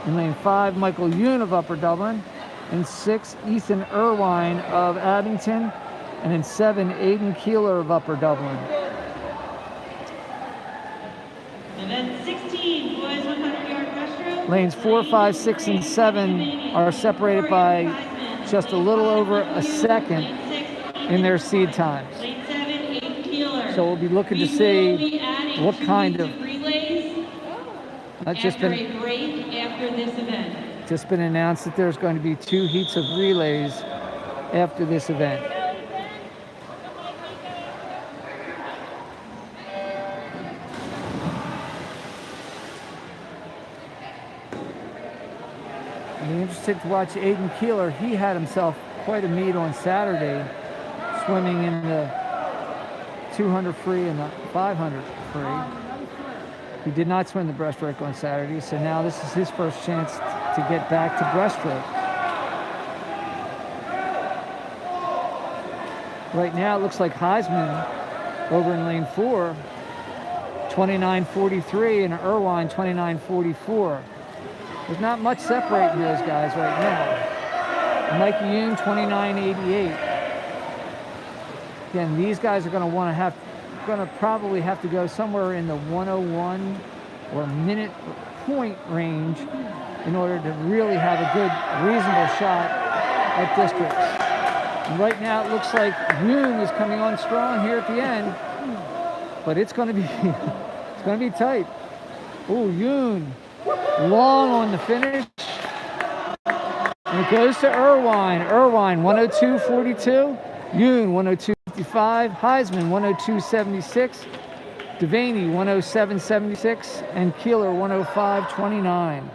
In lane 5, Michael Yoon of Upper Dublin. In 6, Ethan Irwine of Abington. And in 7, Aidan Keeler of Upper Dublin. Lanes 4, 5, 6, and 7 are separated by just a little over a second in their seed times. Lane 7, Aiden Keeler. So we'll be looking to We will see be adding what 2 kind heats of relays after a break after this event. just been announced that there's going to be 2 heats of relays after this event. I'll be interested to watch Aiden Keeler. He had himself quite a meet on Saturday, swimming in the 200 free and the 500 free. He did not swim the breaststroke on Saturday, so now this is his first chance to get back to breaststroke. Right now it looks like Heisman over in lane 4, 29.43, and Irvine 29.44. There's not much separating those guys right now. Mikey Yoon 29.88. Again, these guys are going to probably have to go somewhere in the 101 or minute point range in order to really have a good, reasonable shot at districts. And right now it looks like Yoon is coming on strong here at the end, but it's going to be it's going to be tight. Oh, Yoon, long on the finish, and it goes to Irvine. Irvine 102.42, Yoon 102.55, Heisman 102.76, Devaney 107.76, and Keeler 105.29.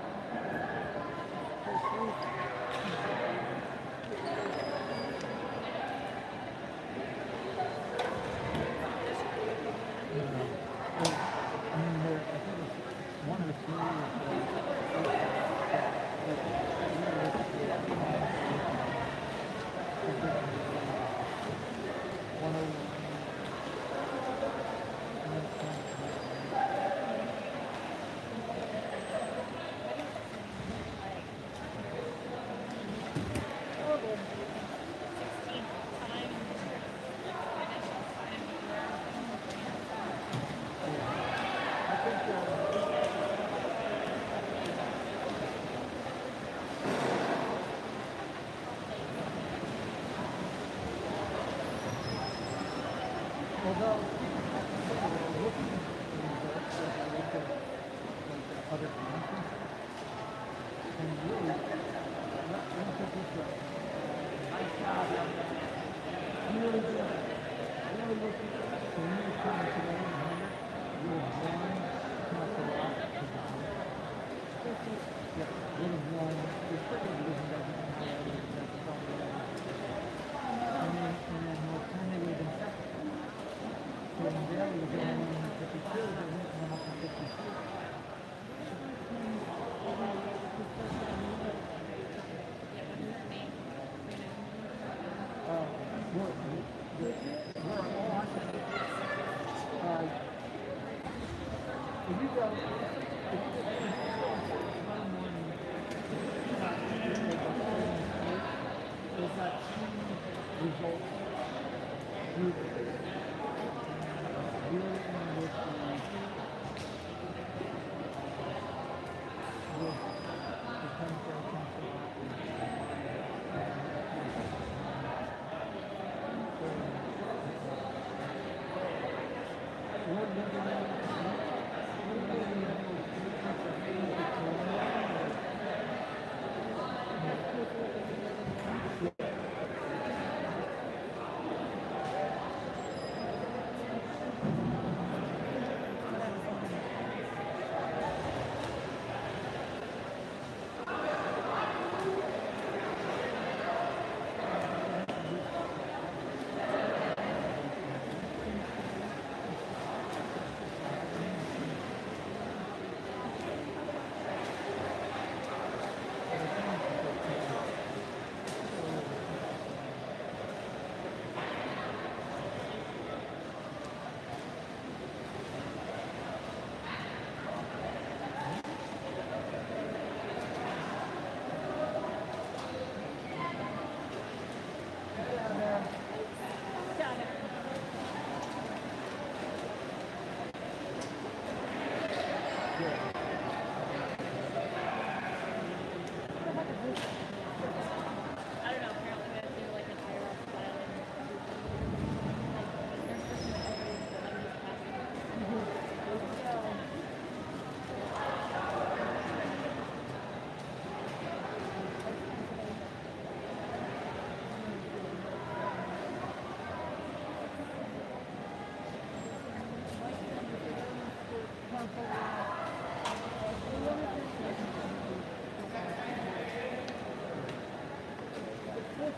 Well,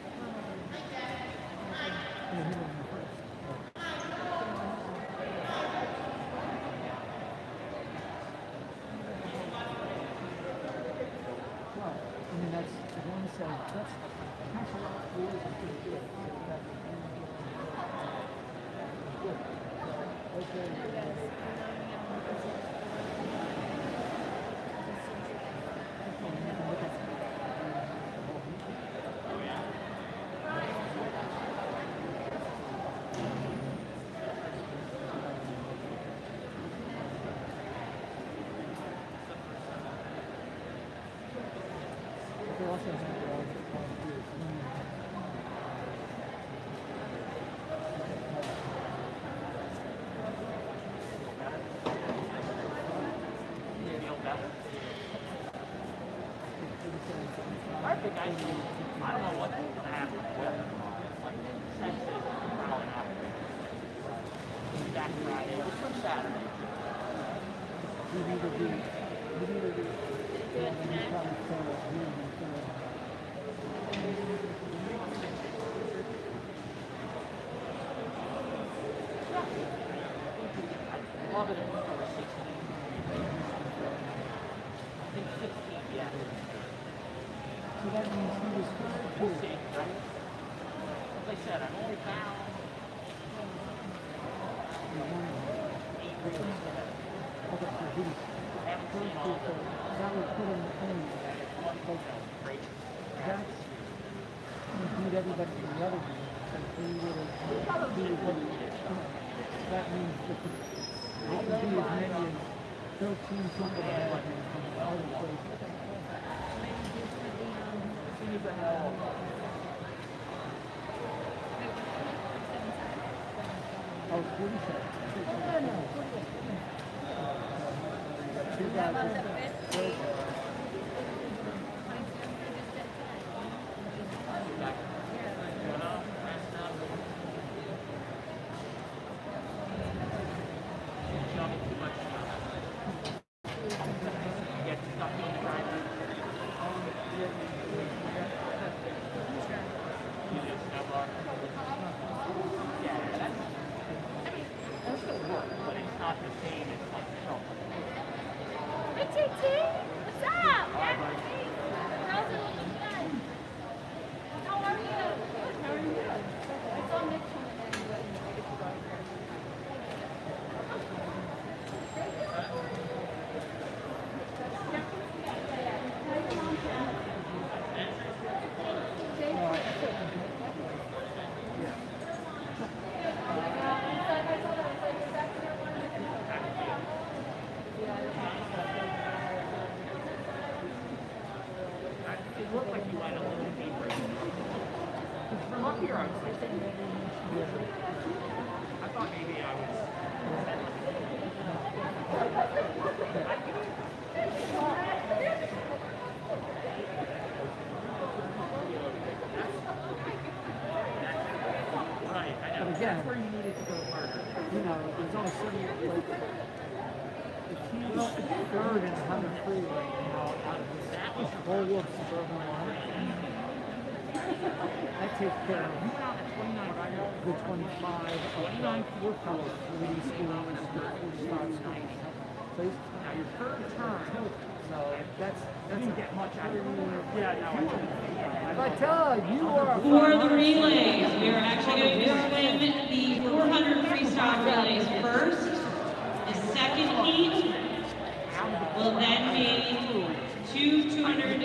I mean, that's, one said, that's a lot of boys are pretty good. They also have I think I don't know what's going to happen with weather tomorrow. Like, Texas, probably not. Back Friday, it was from Saturday. you'd either be I love it if it's over 16. I think 16, yeah. so that means he was We'll see, right? As I said, I'm only down 8 races ahead. okay, so he's I haven't seen all of them. that would put him in Great. that's he beat everybody from the other game. So that means that they could be as many as 13 people ahead of him from the other places. Oh, 47. Two guys. Hey, TT, what's up? How's it looking good? How are you? Good, how are you? I saw Nick It looked like you went a little deeper. Because from up here, I was like, I thought maybe I was. Right, I know. But again, That's where you needed to go harder. you know, there's only certain, like, if he's third in 100 free right now, out of this whole of suburban line, that takes care of the 25, 29 four colors, 3 schools, 45 schools. So he's, Now your third turn, so that's didn't get much out of it. Yeah, no, I didn't. if I tell you are For the relays, we are actually going to swim the 400 freestyle relays first. The second heat will then be two 200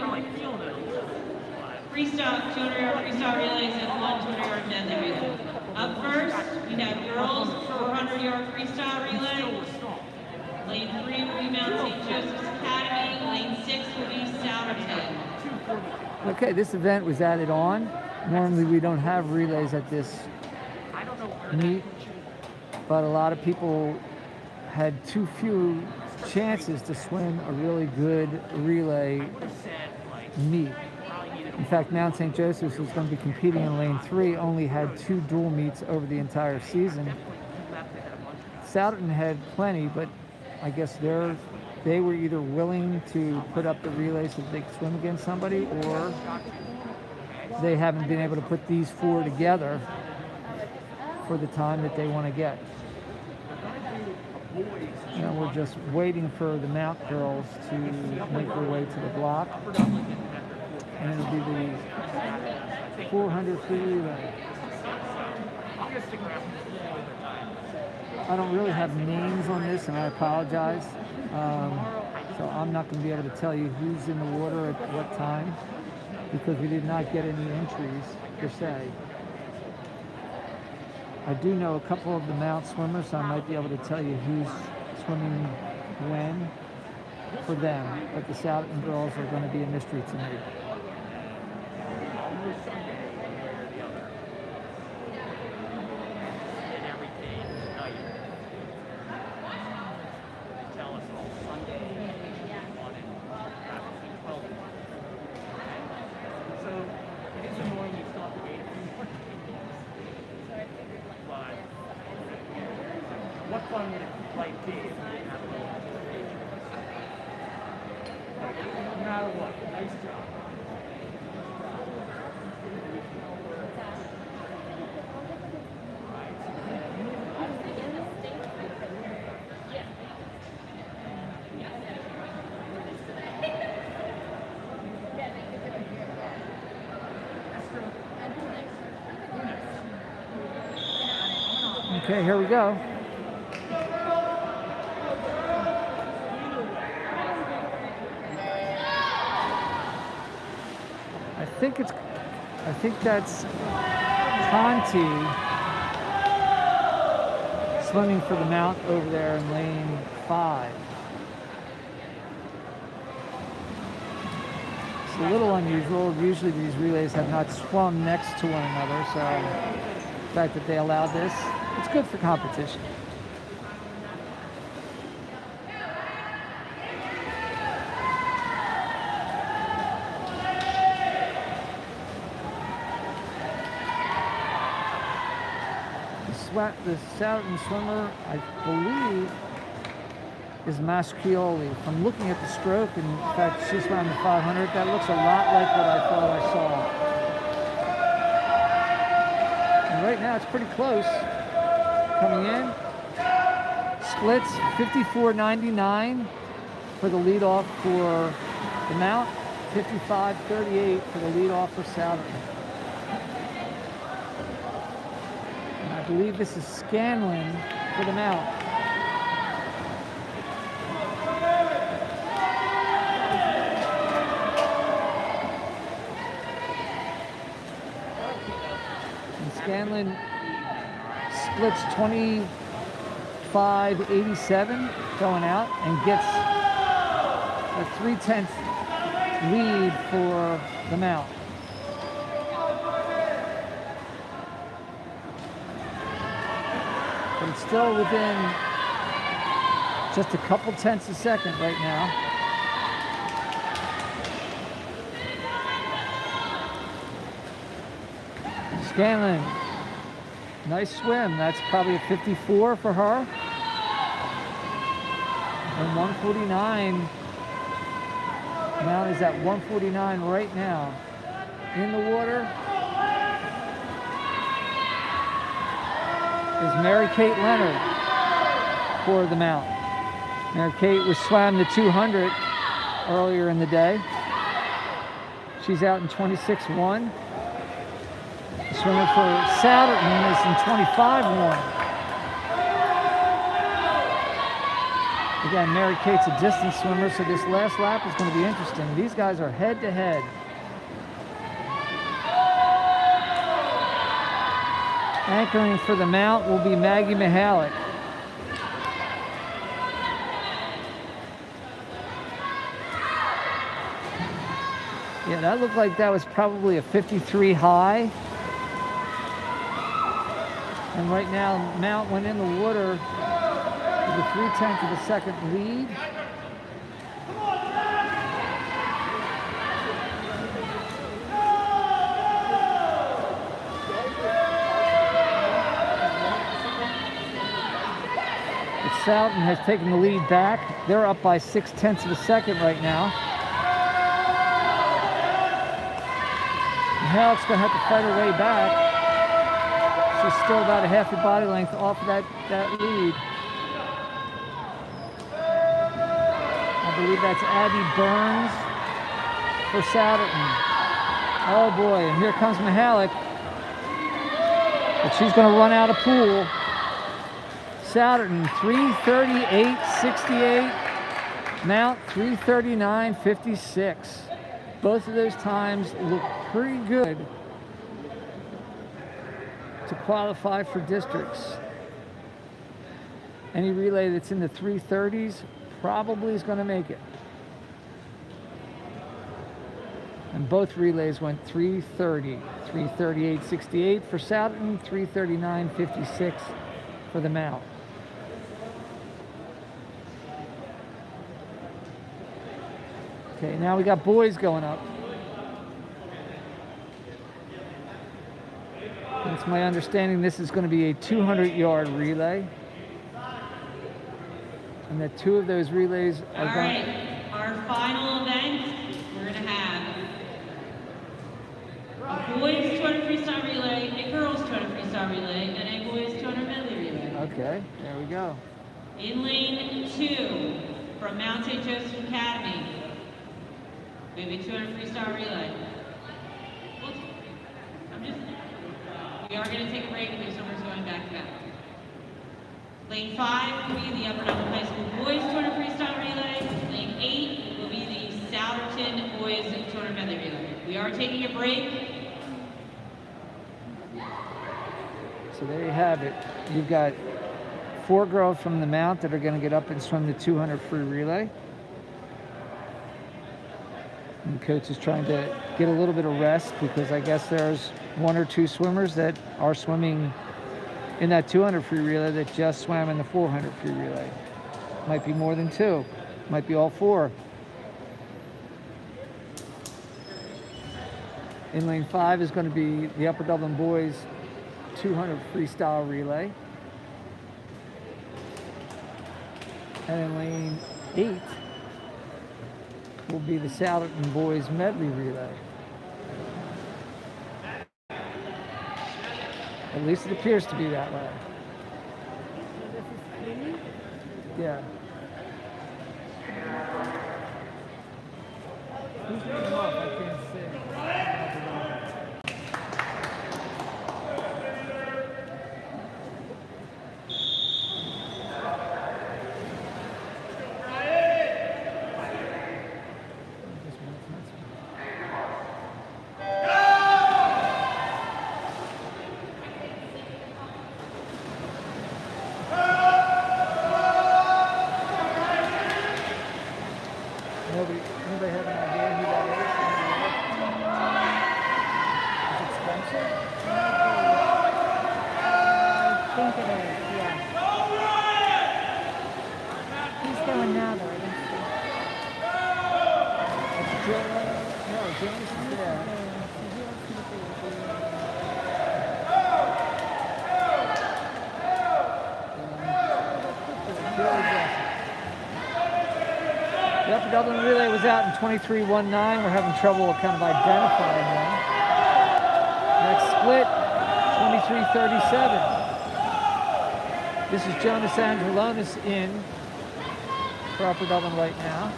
freestyle, 200-yard freestyle relays and one 200-yard deadlift relay. Up first, we have girls 400-yard freestyle relay. Lane 3 will be Mount St. Joseph's Academy. Lane 6 will be Souderton. Okay, this event was added on. Normally we don't have relays at this meet, but a lot of people had too few chances to swim a really good relay meet. In fact, Mount St. Joseph's, who's going to be competing in lane 3, only had 2 dual meets over the entire season. Souderton had plenty, but I guess they were either willing to put up the relay so that they could swim against somebody, or they haven't been able to put these four together for the time that they want to get. Now we're just waiting for the mount girls to make their way to the block, and it'll be the 400 free relay. I don't really have names on this, and I apologize. So I'm not going to be able to tell you who's in the water at what time, because we did not get any entries per se. I do know a couple of the mount swimmers, so I might be able to tell you who's swimming when for them, but the Southern girls are going to be a mystery to me. What fun would it like be if we didn't have a little education? No matter what, nice job. Okay, here we go. I think that's Conti swimming for the mount over there in lane 5. It's a little unusual. Usually these relays have not swum next to one another, so the fact that they allowed this, it's good for competition. The Southern swimmer, I believe, is Mascioli. From looking at the stroke, and in fact, she swam the 500, that looks a lot like what I thought I saw. And right now, it's pretty close. Coming in, splits 54.99 for the lead off for the mount, 55.38 for the lead off for Southern. I believe this is Scanlon for the mount. And Scanlon splits 25.87 going out and gets a 3/10 lead for the mount. But it's still within just a couple tenths a second right now. Scanlon, nice swim. That's probably a 54 for her. And 149. Mount is at 149 right now. In the water is Mary Kate Leonard for the mount. Mary Kate was swam the 200 earlier in the day. She's out in 26.1. The swimmer for Saturn is in 25.1. Again, Mary Kate's a distance swimmer, so this last lap is going to be interesting. These guys are head to head. Anchoring for the mount will be Maggie Mihalik. Yeah, that looked like that was probably a 53 high. And right now, Mount went in the water with a 3/10 of a second lead. Southern has taken the lead back. They're up by 6/10 of a second right now. Mihalik's going to have to fight her way back. She's still about a half a body length off of that lead. I believe that's Abby Burns for Satterton. Oh boy, and here comes Mihalik. But she's going to run out of pool. Satterton 3:38.68. Mount 3:39.56. Both of those times look pretty good to qualify for districts. Any relay that's in the 3:30s probably is going to make it. And both relays went 3:30. 3:38.68 for Satterton, 3:39.56 for the Mount. Okay, now we got boys going up. It's my understanding this is going to be a 200-yard relay. And that two of those relays are All right, our final event, we're going to have a boys 200 freestyle relay, a girls 200 freestyle relay, and a boys 200 medley relay. Okay, there we go. In lane 2, from Mount St. Joseph Academy, we have a 200 freestyle relay. We are going to take a break because swimmers going back to back. Lane 5 will be the Upper Dublin High School boys 200 freestyle relay. Lane 8 will be the Souderton boys 200 medley relay. We are taking a break. So there you have it. You've got 4 girls from the Mount that are going to get up and swim the 200 free relay. And the coach is trying to get a little bit of rest because I guess there's 1 or 2 swimmers that are swimming in that 200 free relay that just swam in the 400 free relay. Might be more than 2. Might be all 4. In lane 5 is going to be the Upper Dublin boys 200 freestyle relay. And in lane 8 will be the Souderton boys medley relay. At least it appears to be that way. Yeah. Who's getting off? I can't see. Anybody have an idea who that is? Is it Spencer? I think it is, yeah. He's going now, though, I don't see. It's Joe. No, James is there. The Upper Dublin relay was out in 23:19. We're having trouble kind of identifying them. Next split, 23:37. This is Jonas Angelonis in for Upper Dublin right now.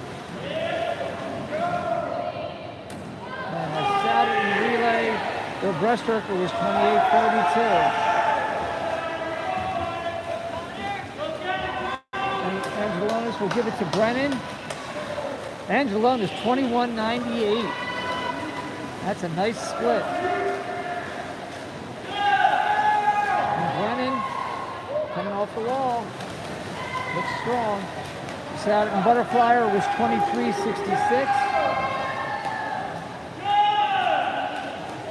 And a Saturday relay, their breaststroke was 28:42. And Angelonis will give it to Brennan. Angelonis 21:98. That's a nice split. And Brennan coming off the wall. Looks strong. Saturday Butterflyer was 23:66.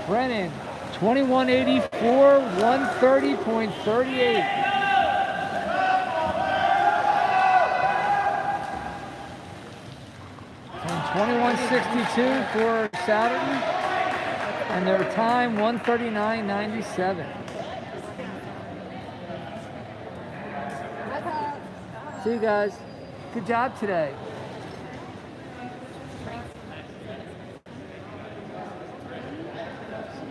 Brennan 21:84, 130.38. 21:62 for Saturday, and their time 1:39.97. See you guys. Good job today. So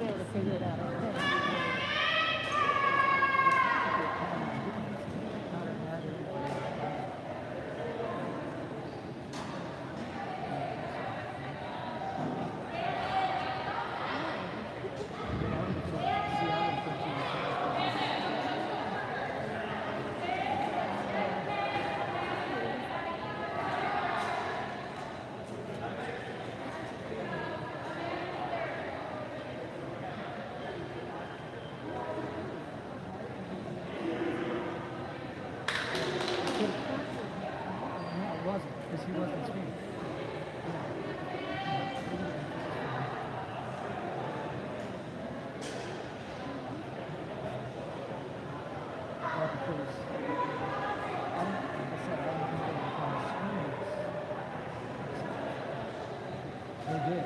be able to figure it out. Because he wasn't speaking. They did.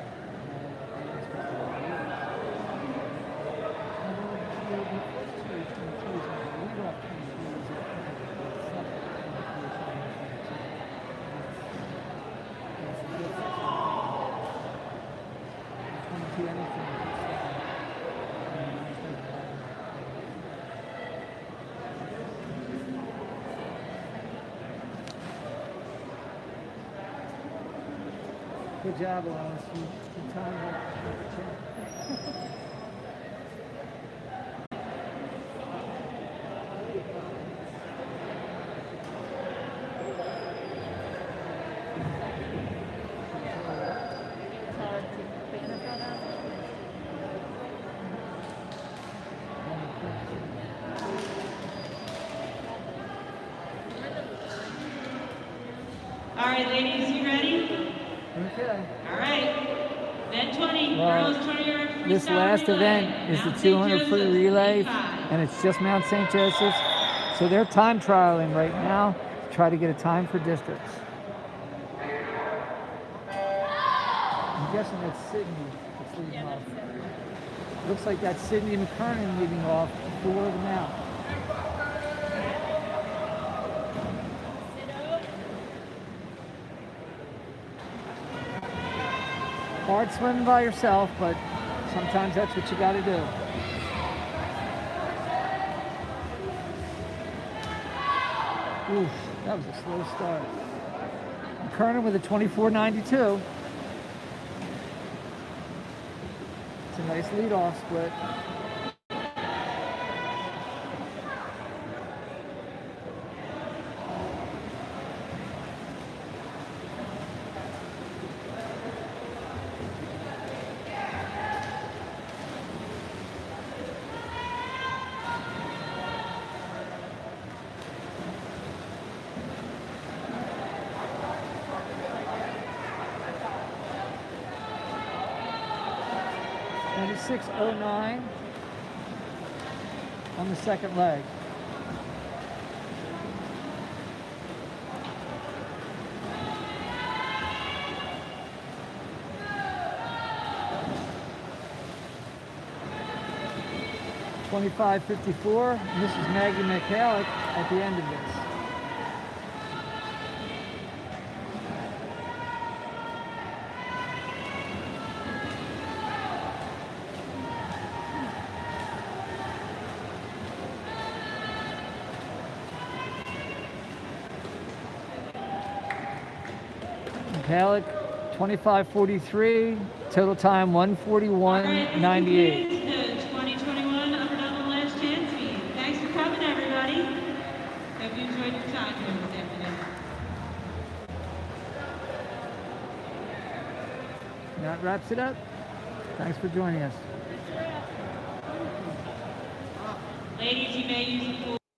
Good job, Alice. You timed it. It's hard to pick it up on that. All right, ladies, you ready? Okay. All right. Then 20, Well, girls 20-yard freestyle This last relay. event is the Mount St. 200 free Joseph's, relay, 85. and it's just Mount St. Joseph's. So they're time trialing right now to try to get a time for districts. I'm guessing that's Sydney that's leading off. Looks like that's Sydney McKernan leading off before the mount. Hard swimming by yourself, but sometimes that's what you got to do. Oof, that was a slow start. Kernan with a 24.92. It's a nice lead-off split. And it's 6:09 on the second leg. $25.54. And this is Maggie McHallick at the end of this. Halleck, 25.43, total time 1:41.98. The 2021 Upper Double Last Chance Meet. Thanks for coming, everybody. Hope you enjoyed your time here this afternoon. That wraps it up. Thanks for joining us. Ladies, you may use the pool.